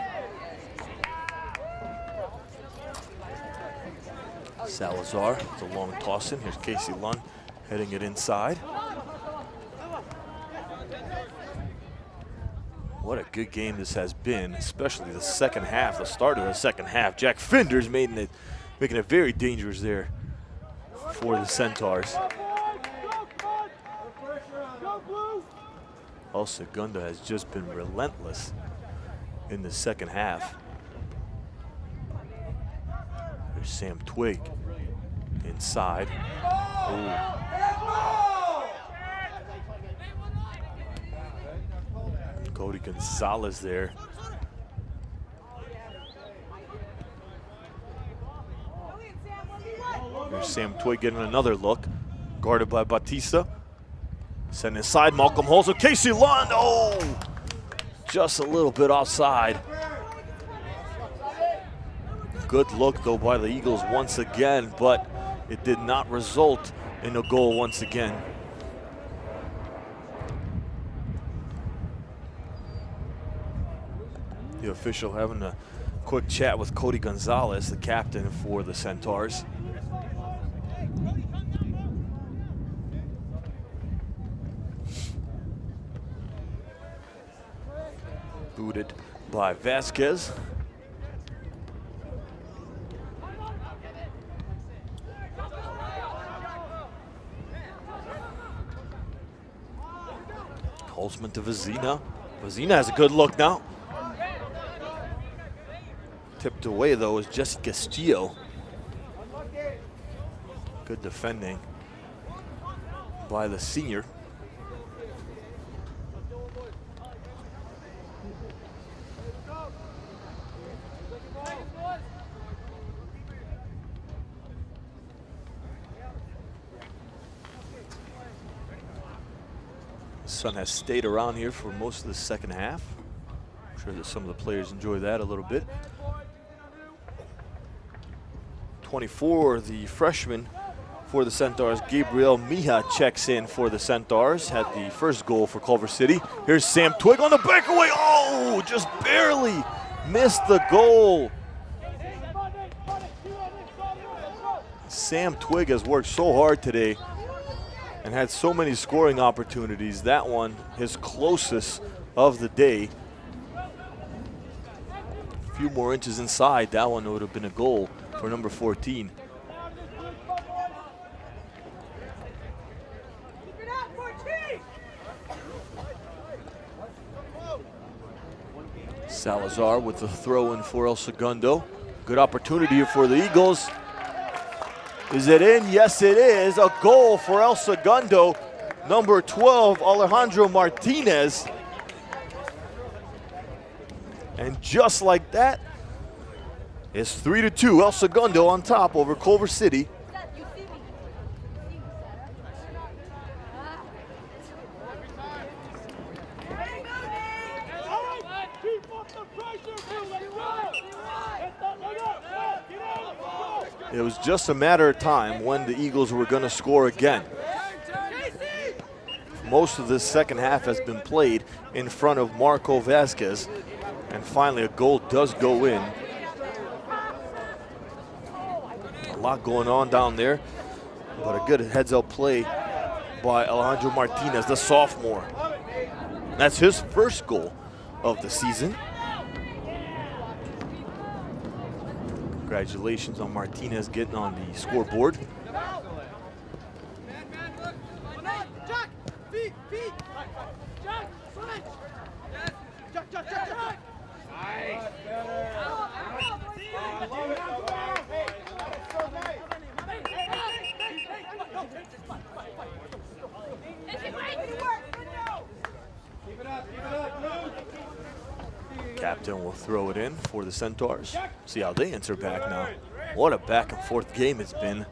Salazar, it's a long toss in. Here's Casey Lund heading it inside. What a good game this has been, especially the second half, the start of the second half. Jack Finders making it very dangerous there for the Centaurs. El Segundo has just been relentless in the second half. There's Sam Twig inside. Ooh. Cody Gonzalez there. Here's Sam Twig getting another look. Guarded by Batista. Sent inside, Malcolm Holzer. Casey Lund, oh! Just a little bit offside. Good look though by the Eagles once again, but it did not result in a goal once again. The official having a quick chat with Cody Gonzalez, the captain for the Centaurs. Booted by Vasquez. Holzman to Vizina. Vizina has a good look now. Tipped away though is Jesse Castillo. Good defending by the senior. The sun has stayed around here for most of the second half. I'm sure that some of the players enjoy that a little bit. 24, the freshman for the Centaurs, Gabriel Mija, checks in for the Centaurs. Had the first goal for Culver City. Here's Sam Twig on the breakaway. Oh, just barely missed the goal. Sam Twig has worked so hard today and had so many scoring opportunities. That one, his closest of the day. A few more inches inside, that one would have been a goal for number 14. Salazar with the throw in for El Segundo. Good opportunity for the Eagles. Is it in? Yes, it is. A goal for El Segundo. Number 12, Alejandro Martinez. And just like that, it's 3-2. El Segundo on top over Culver City. It was just a matter of time when the Eagles were going to score again. Most of this second half has been played in front of Marco Vasquez, and finally a goal does go in. A lot going on down there, but a good heads-up play by Alejandro Martinez, the sophomore. That's his first goal of the season. Congratulations on Martinez getting on the scoreboard. Captain will throw it in for the Centaurs. See how they answer back now. What a back and forth game it's been.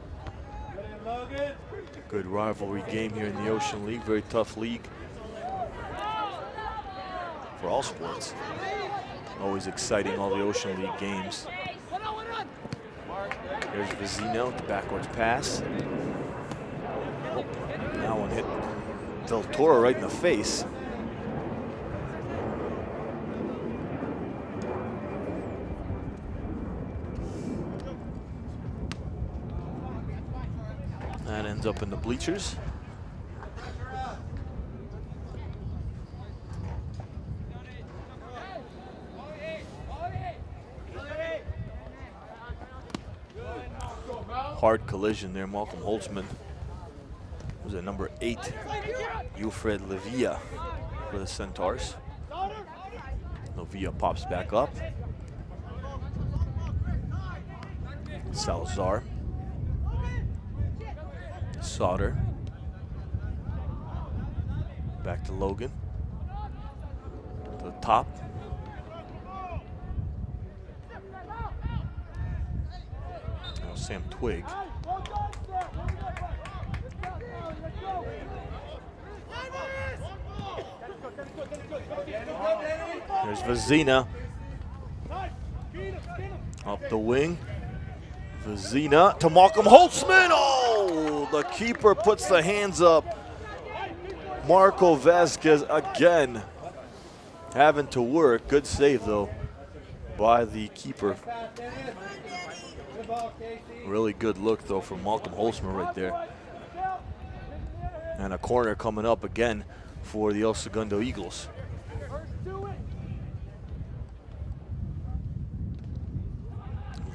Good rivalry game here in the Ocean League. Very tough league for all sports. Always exciting, all the Ocean League games. Here's Vizino with the backwards pass. Oh, that one hit Del Toro right in the face. That ends up in the bleachers. Hard collision there. Malcolm Holtzman was at number 8. Wilfred Levia for the Centaurs. Levia pops back up. Salazar. Sauter. Back to Logan. To the top. Now Sam Twig. There's Vizina. Up the wing. Vizina to Malcolm Holtzman. Oh, the keeper puts the hands up. Marco Vasquez again having to work. Good save though by the keeper. Really good look though from Malcolm Holtzman right there. And a corner coming up again for the El Segundo Eagles.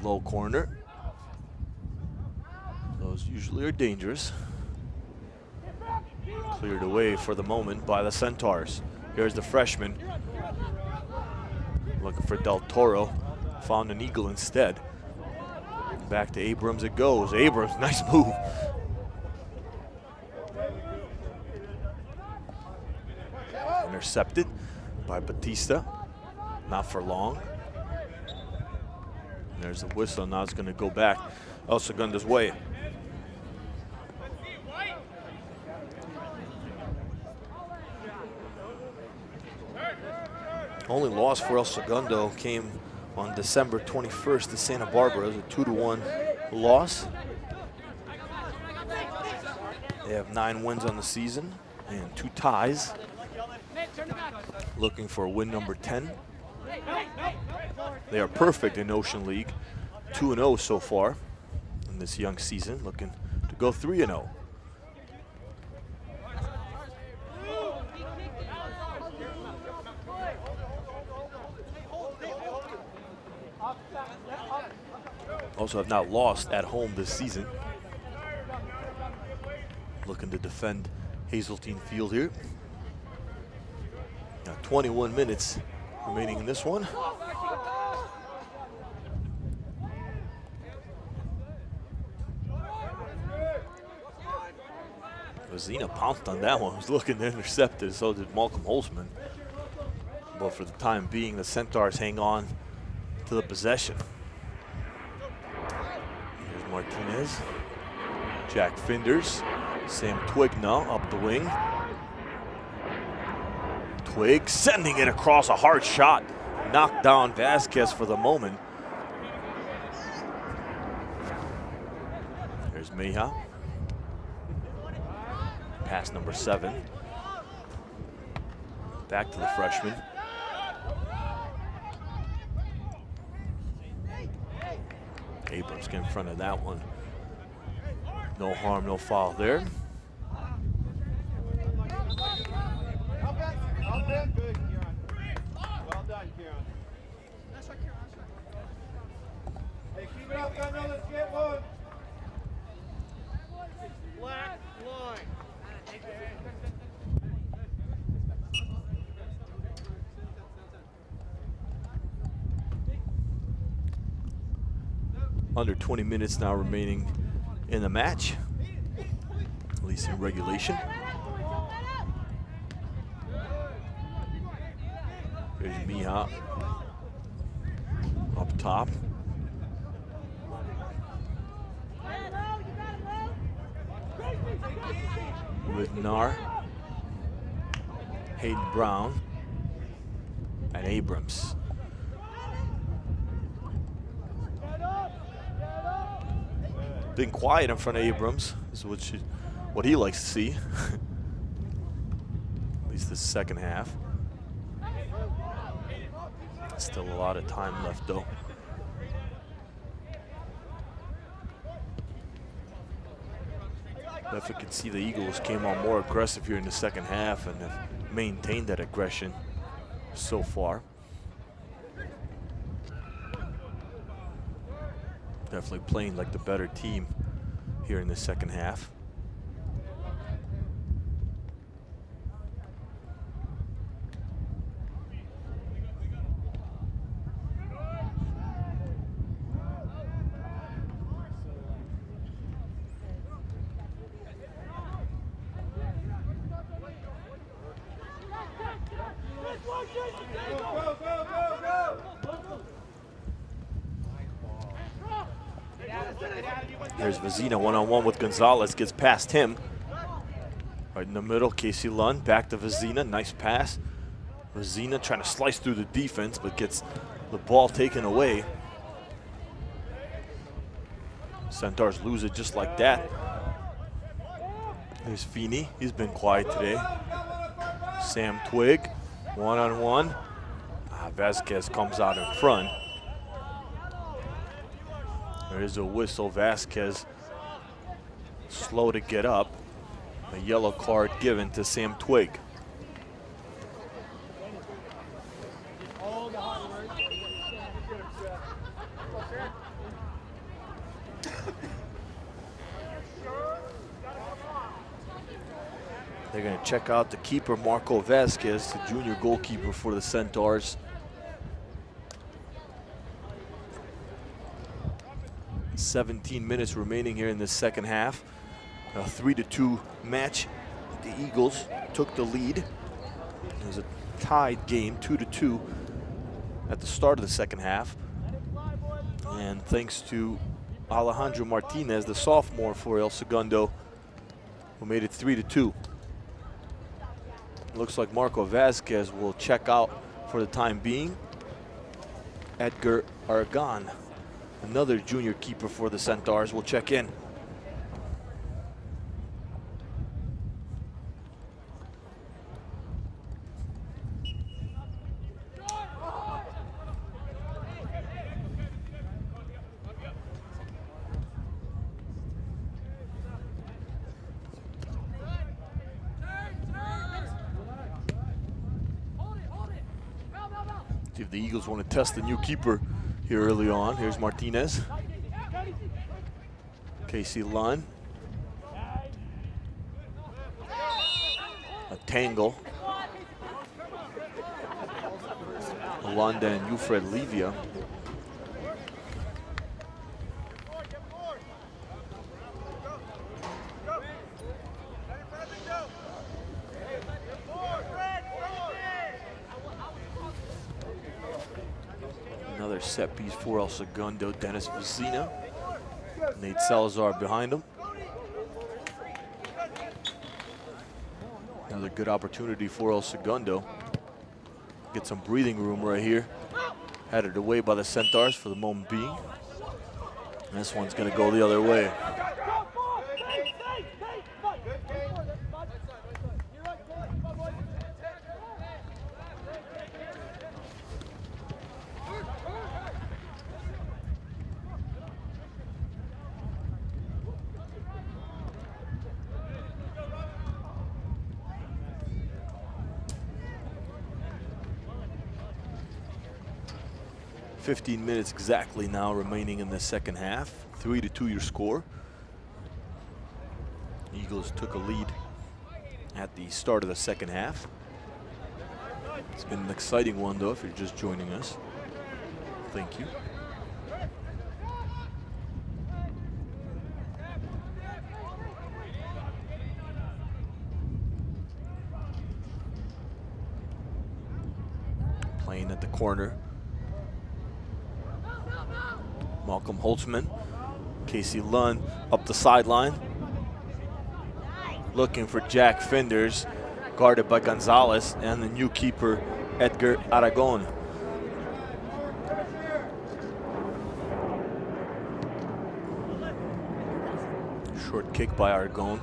Low corner. Those usually are dangerous. Cleared away for the moment by the Centaurs. Here's the freshman. Looking for Del Toro. Found an eagle instead. Back to Abrams it goes. Abrams, nice move. Intercepted by Batista. Not for long. And there's the whistle. Now it's going to go back El Segundo's way. Only loss for El Segundo came on December 21st to Santa Barbara. It was a 2-1 loss. They have 9 wins on the season and 2 ties. Looking for win number 10. They are perfect in Ocean League. 2-0 so far in this young season. Looking to go 3-0. Also have not lost at home this season. Looking to defend Hazeltine Field here. Now 21 minutes remaining in this one. Vizina pounced on that one. Was looking to intercept it, so did Malcolm Holtzman. But for the time being, the Centaurs hang on to the possession. Here's Martinez. Jack Finders. Sam Twig now up the wing. Twig sending it across, a hard shot. Knocked down Vasquez for the moment. There's Meja. Pass number 7. Back to the freshman. Abrams get in front of that one. No harm, no foul there. Good, Kieran. Well done, Kieran. Hey, keep it up, Gunnar. Let's get one. Black line. Under 20 minutes now remaining in the match, at least in regulation. There's Meja up top. With Nar, Hayden Brown, and Abrams. Been quiet in front of Abrams, is what what he likes to see. At least the second half. Still a lot of time left though. Definitely can see the Eagles came on more aggressive here in the second half and have maintained that aggression so far. Definitely playing like the better team here in the second half. Here's Vezina one-on-one with Gonzalez, gets past him. Right in the middle, Casey Lund, back to Vezina, nice pass. Vezina trying to slice through the defense, but gets the ball taken away. Centaurs lose it just like that. There's Feeney, he's been quiet today. Sam Twig, one-on-one. Vasquez comes out in front. There is a whistle. Vasquez slow to get up. A yellow card given to Sam Twig. They're going to check out the keeper, Marco Vasquez, the junior goalkeeper for the Centaurs. 17 minutes remaining here in the second half. A 3-2 match. The Eagles took the lead. It was a tied game, 2-2 at the start of the second half. And thanks to Alejandro Martinez, the sophomore for El Segundo, who made it 3-2. Looks like Marco Vasquez will check out for the time being. Edgar Aragon, another junior keeper for the Centaurs, will check in. See if the Eagles want to test the new keeper here early on. Here's Martinez. Casey Lund. A tangle. Lund and Ufred Levia. Another set piece for El Segundo, Dennis Vezina. Nate Salazar behind him. Another good opportunity for El Segundo. Get some breathing room right here. Headed away by the Centaurs for the moment being. And this one's gonna go the other way. .15 minutes exactly now remaining in the second half. 3-2 your score. Eagles took a lead at the start of the second half. It's been an exciting one though if you're just joining us. Thank you. Playing at the corner. Malcolm Holtzman, Casey Lund up the sideline. Looking for Jack Finders, guarded by Gonzalez and the new keeper, Edgar Aragon. Short kick by Aragon.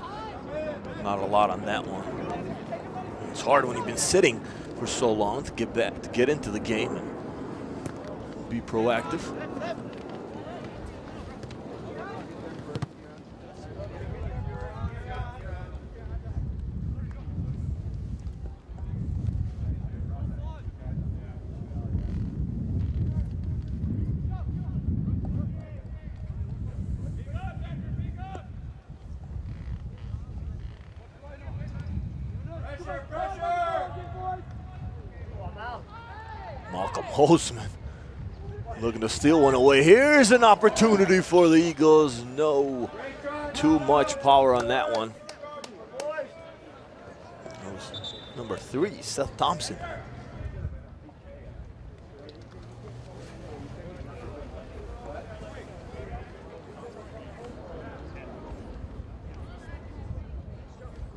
Not a lot on that one. It's hard when you've been sitting for so long to get into the game and be proactive. Holtzman looking to steal one away. Here's an opportunity for the Eagles. No, too much power on that one. That was number 3, Seth Thompson.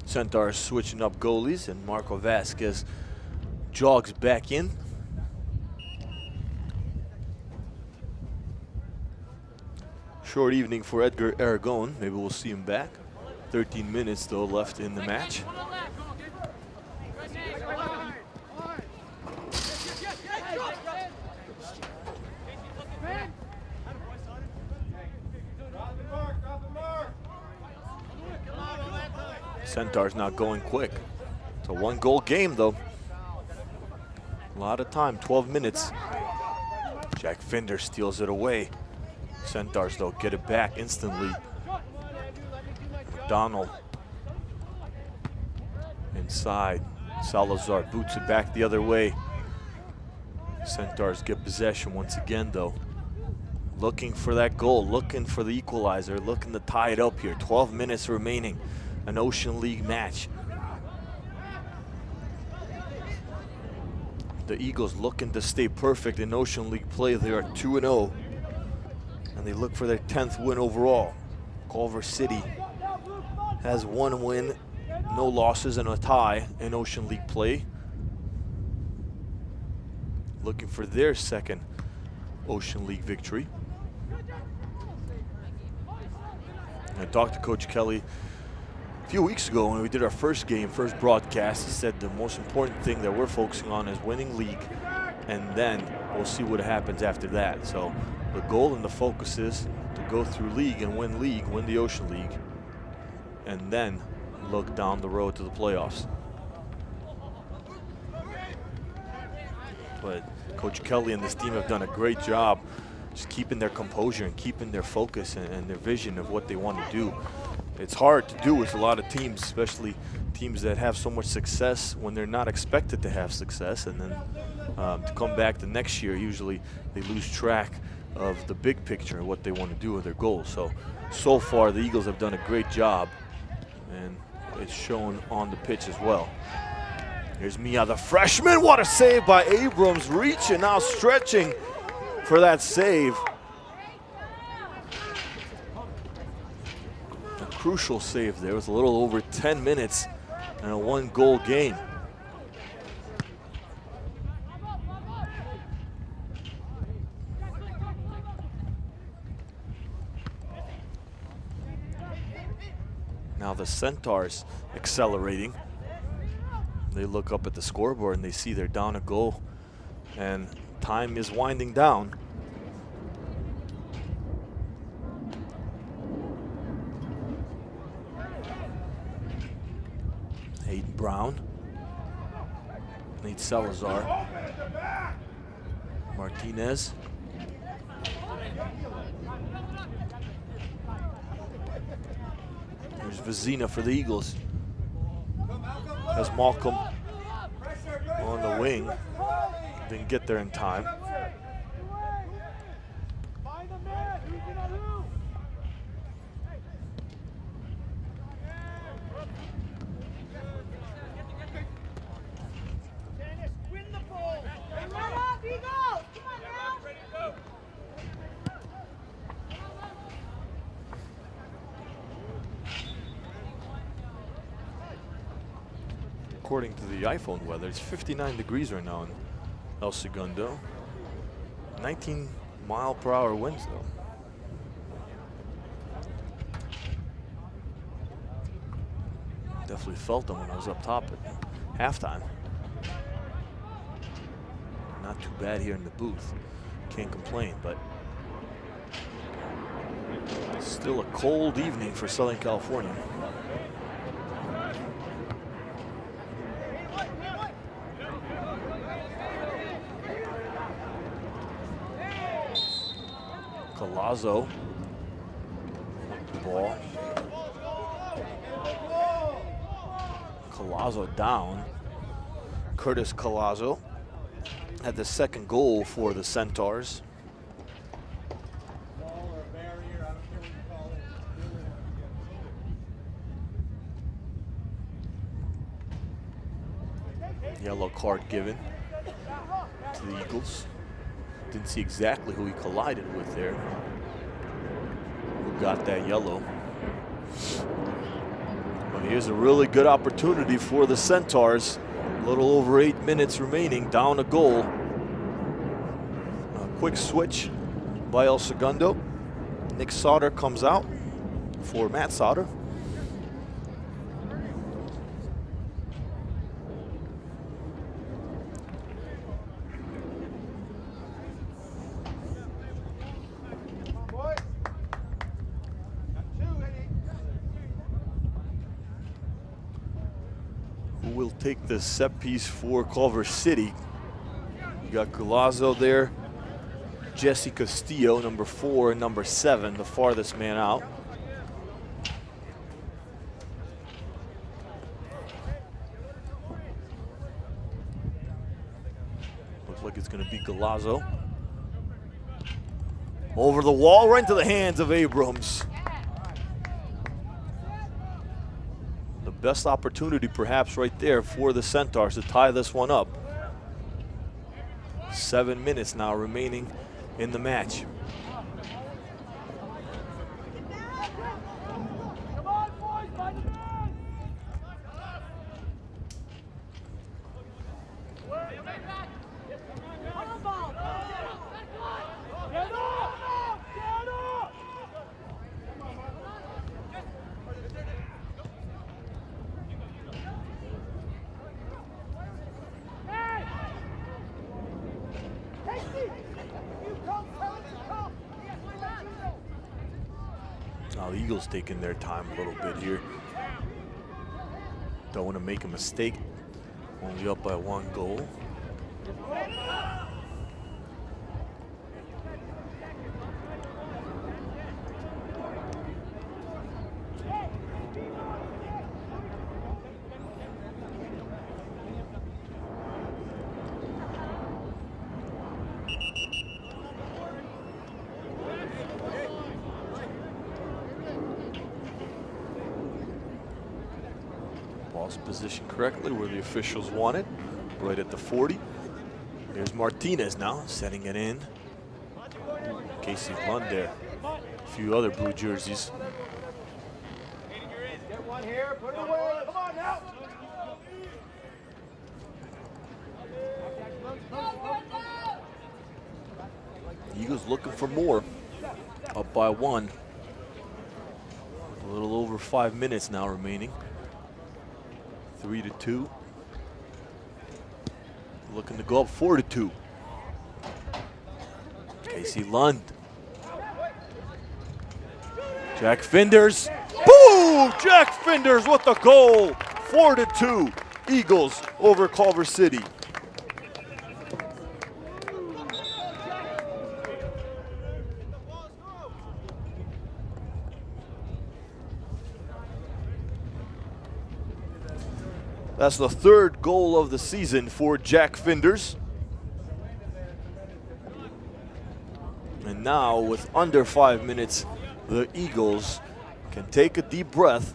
Centaurs switching up goalies, and Marco Vasquez jogs back in. Short evening for Edgar Aragon. Maybe we'll see him back. 13 minutes though left in the match. Centaurs not going quick. It's a 1-goal game though. A lot of time, 12 minutes. Jack Finder steals it away. Centaurs, though, get it back instantly. McDonald inside. Salazar boots it back the other way. Centaurs get possession once again, though. Looking for that goal, looking for the equalizer, looking to tie it up here. 12 minutes remaining, an Ocean League match. The Eagles looking to stay perfect in Ocean League play. They are 2-0. And they look for their 10th win overall. Culver City has 1 win, no losses, and a tie in Ocean League play. Looking for their 2nd Ocean League victory. I talked to Coach Kelly a few weeks ago when we did our first broadcast. He said the most important thing that we're focusing on is winning league, and then we'll see what happens after that. So the goal and the focus is to go through league and win the Ocean League, and then look down the road to the playoffs. But Coach Kelly and this team have done a great job just keeping their composure and keeping their focus and their vision of what they want to do. It's hard to do with a lot of teams, especially teams that have so much success when they're not expected to have success, and then to come back the next year, usually they lose track of the big picture and what they want to do with their goals. So far the Eagles have done a great job, and it's shown on the pitch as well. Here's Mia, the freshman. What a save by Abrams, reaching now, stretching for that save. A crucial save there with a little over 10 minutes and a 1-goal game. Now the Centaurs accelerating. They look up at the scoreboard and they see they're down a goal, and time is winding down. Hayden Brown, Nate Salazar, Martinez. There's Vizina for the Eagles. Has Malcolm on the wing. Didn't get there in time. According to the iPhone weather, it's 59 degrees right now in El Segundo. 19-mile-per-hour winds, though. Definitely felt them when I was up top at halftime. Not too bad here in the booth. Can't complain, but still a cold evening for Southern California. Collazo, the ball. Collazo down. Curtis Collazo had the second goal for the Centaurs. Yellow card given to the Eagles. Didn't see exactly who he collided with there. Who got that yellow. But here's a really good opportunity for the Centaurs. A little over 8 minutes remaining, down a goal. A quick switch by El Segundo. Nick Sauter comes out for Matt Sauter. Will take the set piece for Culver City. You got Collazo there, Jesse Castillo, number 4 and number 7, the farthest man out. Looks like it's going to be Collazo. Over the wall, right into the hands of Abrams. Best opportunity perhaps right there for the Centaurs to tie this one up. 7 minutes now remaining in the match. Now the Eagles taking their time a little bit here. Don't want to make a mistake. Only up by 1 goal. Ball's positioned correctly where the officials want it, right at the 40. Here's Martinez now, setting it in. Casey Lund there. A few other blue jerseys. Get one here, put it away. Come on now. Eagles looking for more. Up by 1. A little over 5 minutes now remaining. 3-2. Looking to go up 4-2. Casey Lund. Jack Finders. Boom! Jack Finders with the goal. 4-2. Eagles over Culver City. That's the 3rd goal of the season for Jack Finders. And now, with under 5 minutes, the Eagles can take a deep breath.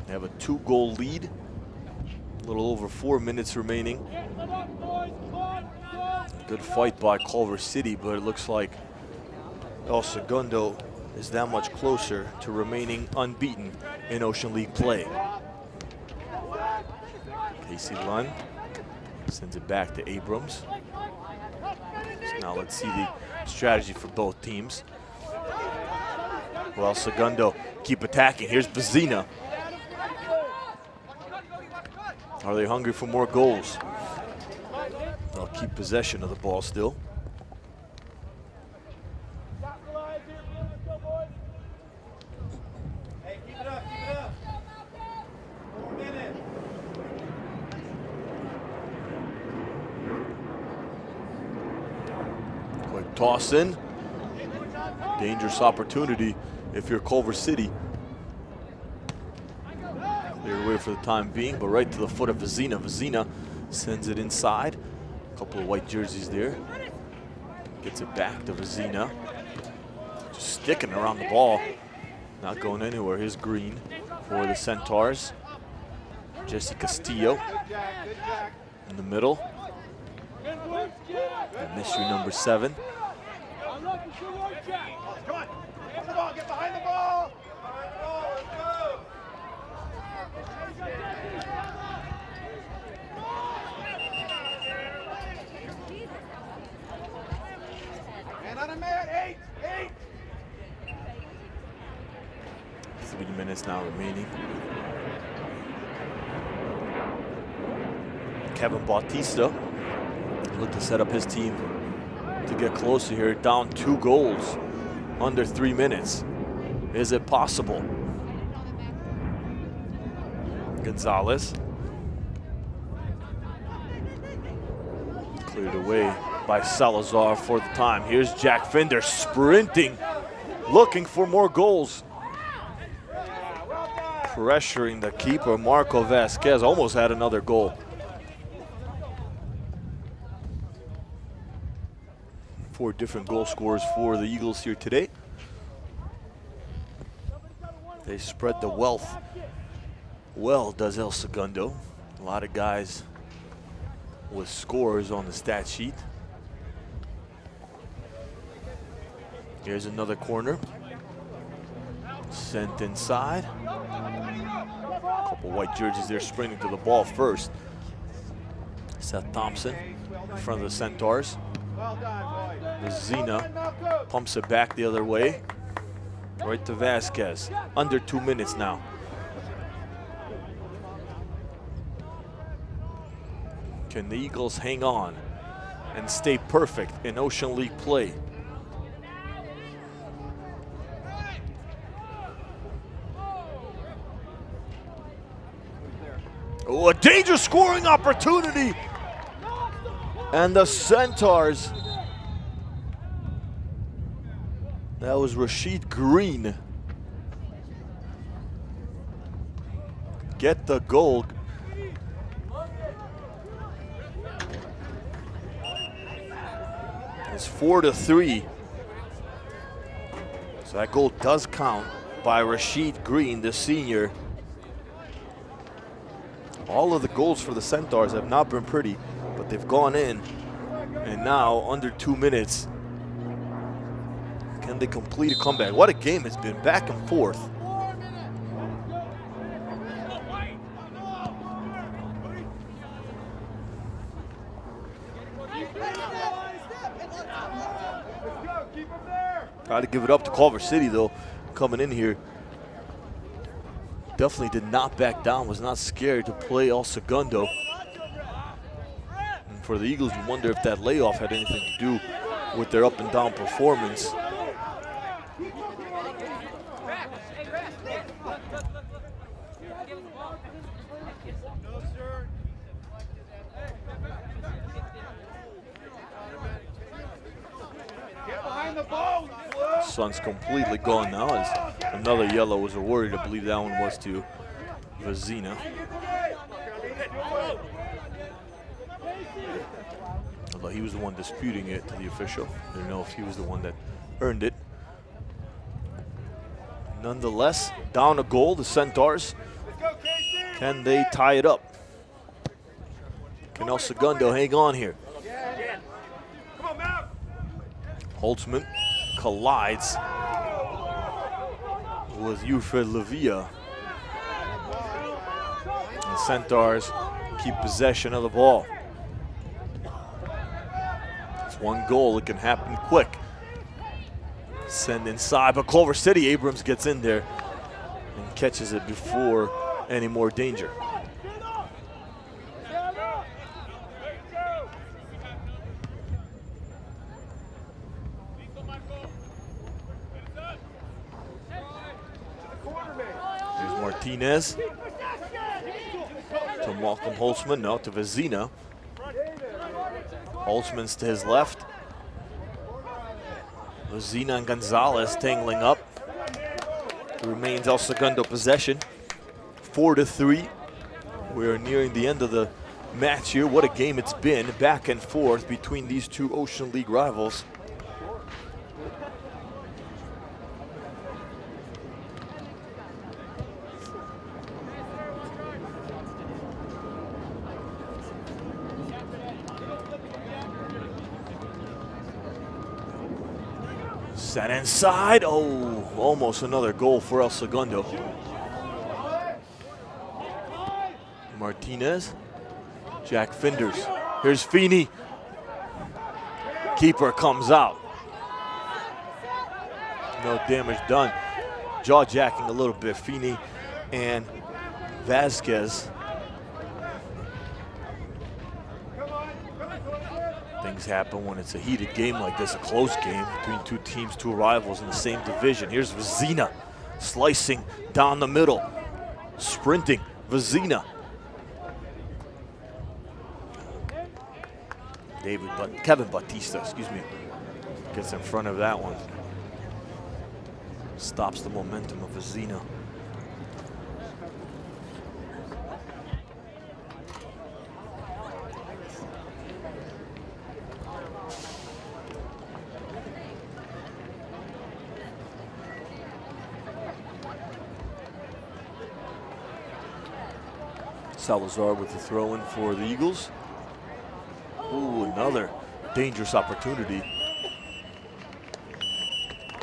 They have a 2-goal lead. A little over 4 minutes remaining. Good fight by Culver City, but it looks like El Segundo is that much closer to remaining unbeaten in Ocean League play. Casey Lund sends it back to Abrams. So now let's see the strategy for both teams. Well, Segundo keep attacking. Here's Bazina. Are they hungry for more goals? They'll keep possession of the ball still. Hey, keep it up, keep it up. 4 minutes. Quick toss in. Dangerous opportunity if you're Culver City. Cleared away for the time being, but right to the foot of Vezina. Vezina sends it inside. A couple of white jerseys there. Gets it back to Vezina. Just sticking around the ball. Not going anywhere. Here's green for the Centaurs. Jesse Castillo in the middle. And mystery number 7. Come on, get the ball, get behind the ball. Behind the ball, let's go. Man on a man, 8. 3 minutes now remaining. Kevin Bautista look to set up his team to get closer here. Down 2 goals under 3 minutes. Is it possible? Gonzalez cleared away by Salazar for the time. Here's Jack Finder sprinting, looking for more goals. Pressuring the keeper, Marco Vasquez. Almost had another goal. Four different goal scorers for the Eagles here today. They spread the wealth well, does El Segundo. A lot of guys with scores on the stat sheet. Here's another corner. Sent inside. A couple white jerseys there sprinting to the ball first. Seth Thompson in front of the Centaurs. Well done, boys. Zena pumps it back the other way. Right to Vasquez. Under 2 minutes now. Can the Eagles hang on and stay perfect in Ocean League play? Oh, a dangerous scoring opportunity. And the Centaurs. That was Rashid Green. Get the goal. It's 4-3. So that goal does count by Rashid Green, the senior. All of the goals for the Centaurs have not been pretty, but they've gone in. And now, under 2 minutes, can they complete a comeback? What a game it's been, back and forth. Got to give it up to Culver City, though, coming in here. Definitely did not back down, was not scared to play El Segundo. And for the Eagles, you wonder if that layoff had anything to do with their up and down performance. Sun's completely gone now as another yellow was awarded. I believe that one was to Vezina. Although he was the one disputing it to the official. I don't know if he was the one that earned it. Nonetheless, down a goal, the Centaurs. Can they tie it up? Can El Segundo hang on here? Holtzman collides with Ufred Levia. And Centaurs keep possession of the ball. It's one goal, it can happen quick. Send inside, but Culver City, Abrams gets in there and catches it before any more danger. Martinez to Malcolm Holtzman, no, to Vezina. Holtzman's to his left. Vezina and Gonzalez tangling up. It remains El Segundo possession, 4-3. We're nearing the end of the match here. What a game it's been, back and forth between these two Ocean League rivals. Set inside, oh, almost another goal for El Segundo. Martinez, Jack Finders, here's Feeney. Keeper comes out. No damage done. Jaw jacking a little bit, Feeney and Vasquez. Things happen when it's a heated game like this, a close game between two teams, two rivals in the same division. Here's Vezina slicing down the middle, sprinting. Vezina. Kevin Bautista, excuse me, gets in front of that one. Stops the momentum of Vezina. Salazar with the throw-in for the Eagles. Ooh, another dangerous opportunity.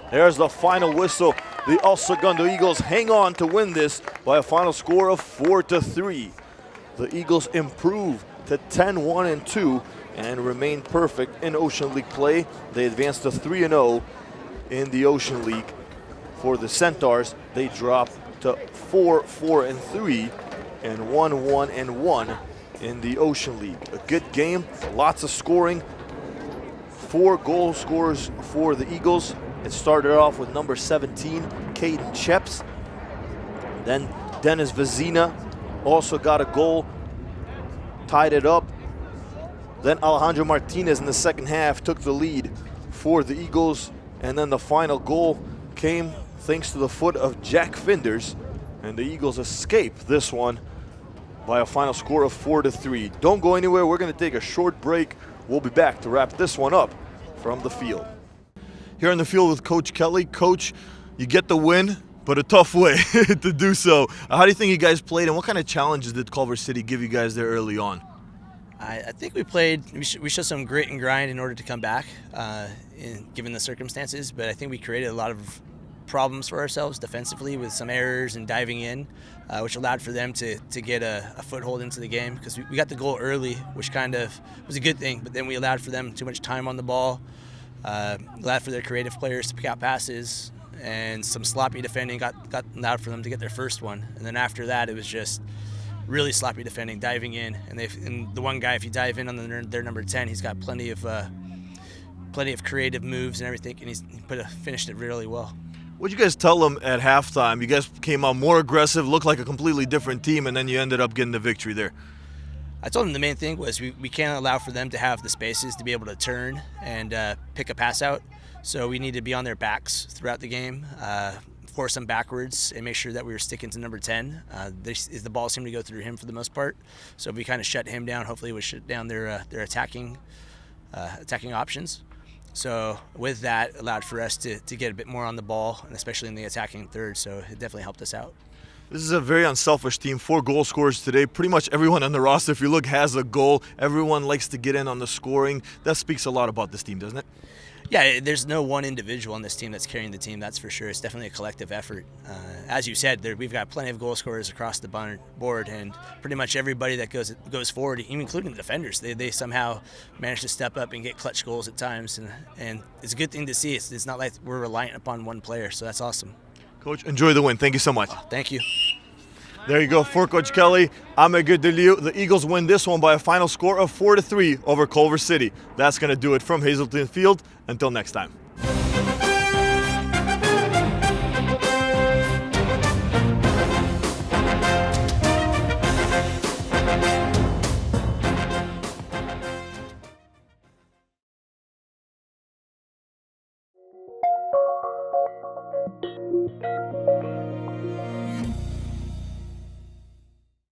There's the final whistle. The El Segundo Eagles hang on to win this by a final score of 4-3. The Eagles improve to 10-1-2 and remain perfect in Ocean League play. They advance to 3-0 in the Ocean League. For the Centaurs, they drop to 4-3 and 1-1-1 in the Ocean League. A good game, lots of scoring. 4 goal scorers for the Eagles. It started off with number 17, Caden Cheps. Then Dennis Vezina also got a goal, tied it up. Then Alejandro Martinez in the second half took the lead for the Eagles. And then the final goal came thanks to the foot of Jack Finders. And the Eagles escape this one by a final score of 4-3. Don't go anywhere. We're going to take a short break. We'll be back to wrap this one up from the field. Here on the field with Coach Kelly. Coach, you get the win, but a tough way to do so. How do you think you guys played, and what kind of challenges did Culver City give you guys there early on? I think we showed some grit and grind in order to come back, given the circumstances, but I think we created a lot of problems for ourselves defensively with some errors and diving in, which allowed for them to get a foothold into the game, because we got the goal early, which kind of was a good thing, but then we allowed for them too much time on the ball, allowed for their creative players to pick out passes, and some sloppy defending got allowed for them to get their first one. And then after that, it was just really sloppy defending, diving in, and the one guy, if you dive in on their number 10, he's got plenty of creative moves and everything, and he finished it really well. What'd you guys tell them at halftime? You guys came out more aggressive, looked like a completely different team, and then you ended up getting the victory there. I told them the main thing was we can't allow for them to have the spaces to be able to turn and pick a pass out. So we need to be on their backs throughout the game, force them backwards, and make sure that we were sticking to number 10. The ball seemed to go through him for the most part. So if we kind of shut him down, hopefully we shut down their attacking options. So with that, allowed for us to get a bit more on the ball, and especially in the attacking third. So it definitely helped us out. This is a very unselfish team. 4 goal scorers today. Pretty much everyone on the roster, if you look, has a goal. Everyone likes to get in on the scoring. That speaks a lot about this team, doesn't it? Yeah, there's no one individual on this team that's carrying the team, that's for sure. It's definitely a collective effort. As you said, we've got plenty of goal scorers across the board, and pretty much everybody that goes forward, even including the defenders, they somehow manage to step up and get clutch goals at times, and it's a good thing to see. It's not like we're reliant upon one player, so that's awesome. Coach, enjoy the win. Thank you so much. Thank you. There you go. For Coach Kelly, I'm Deliu. The Eagles win this one by a final score of 4-3 over Culver City. That's going to do it from Hazelton Field. Until next time. you.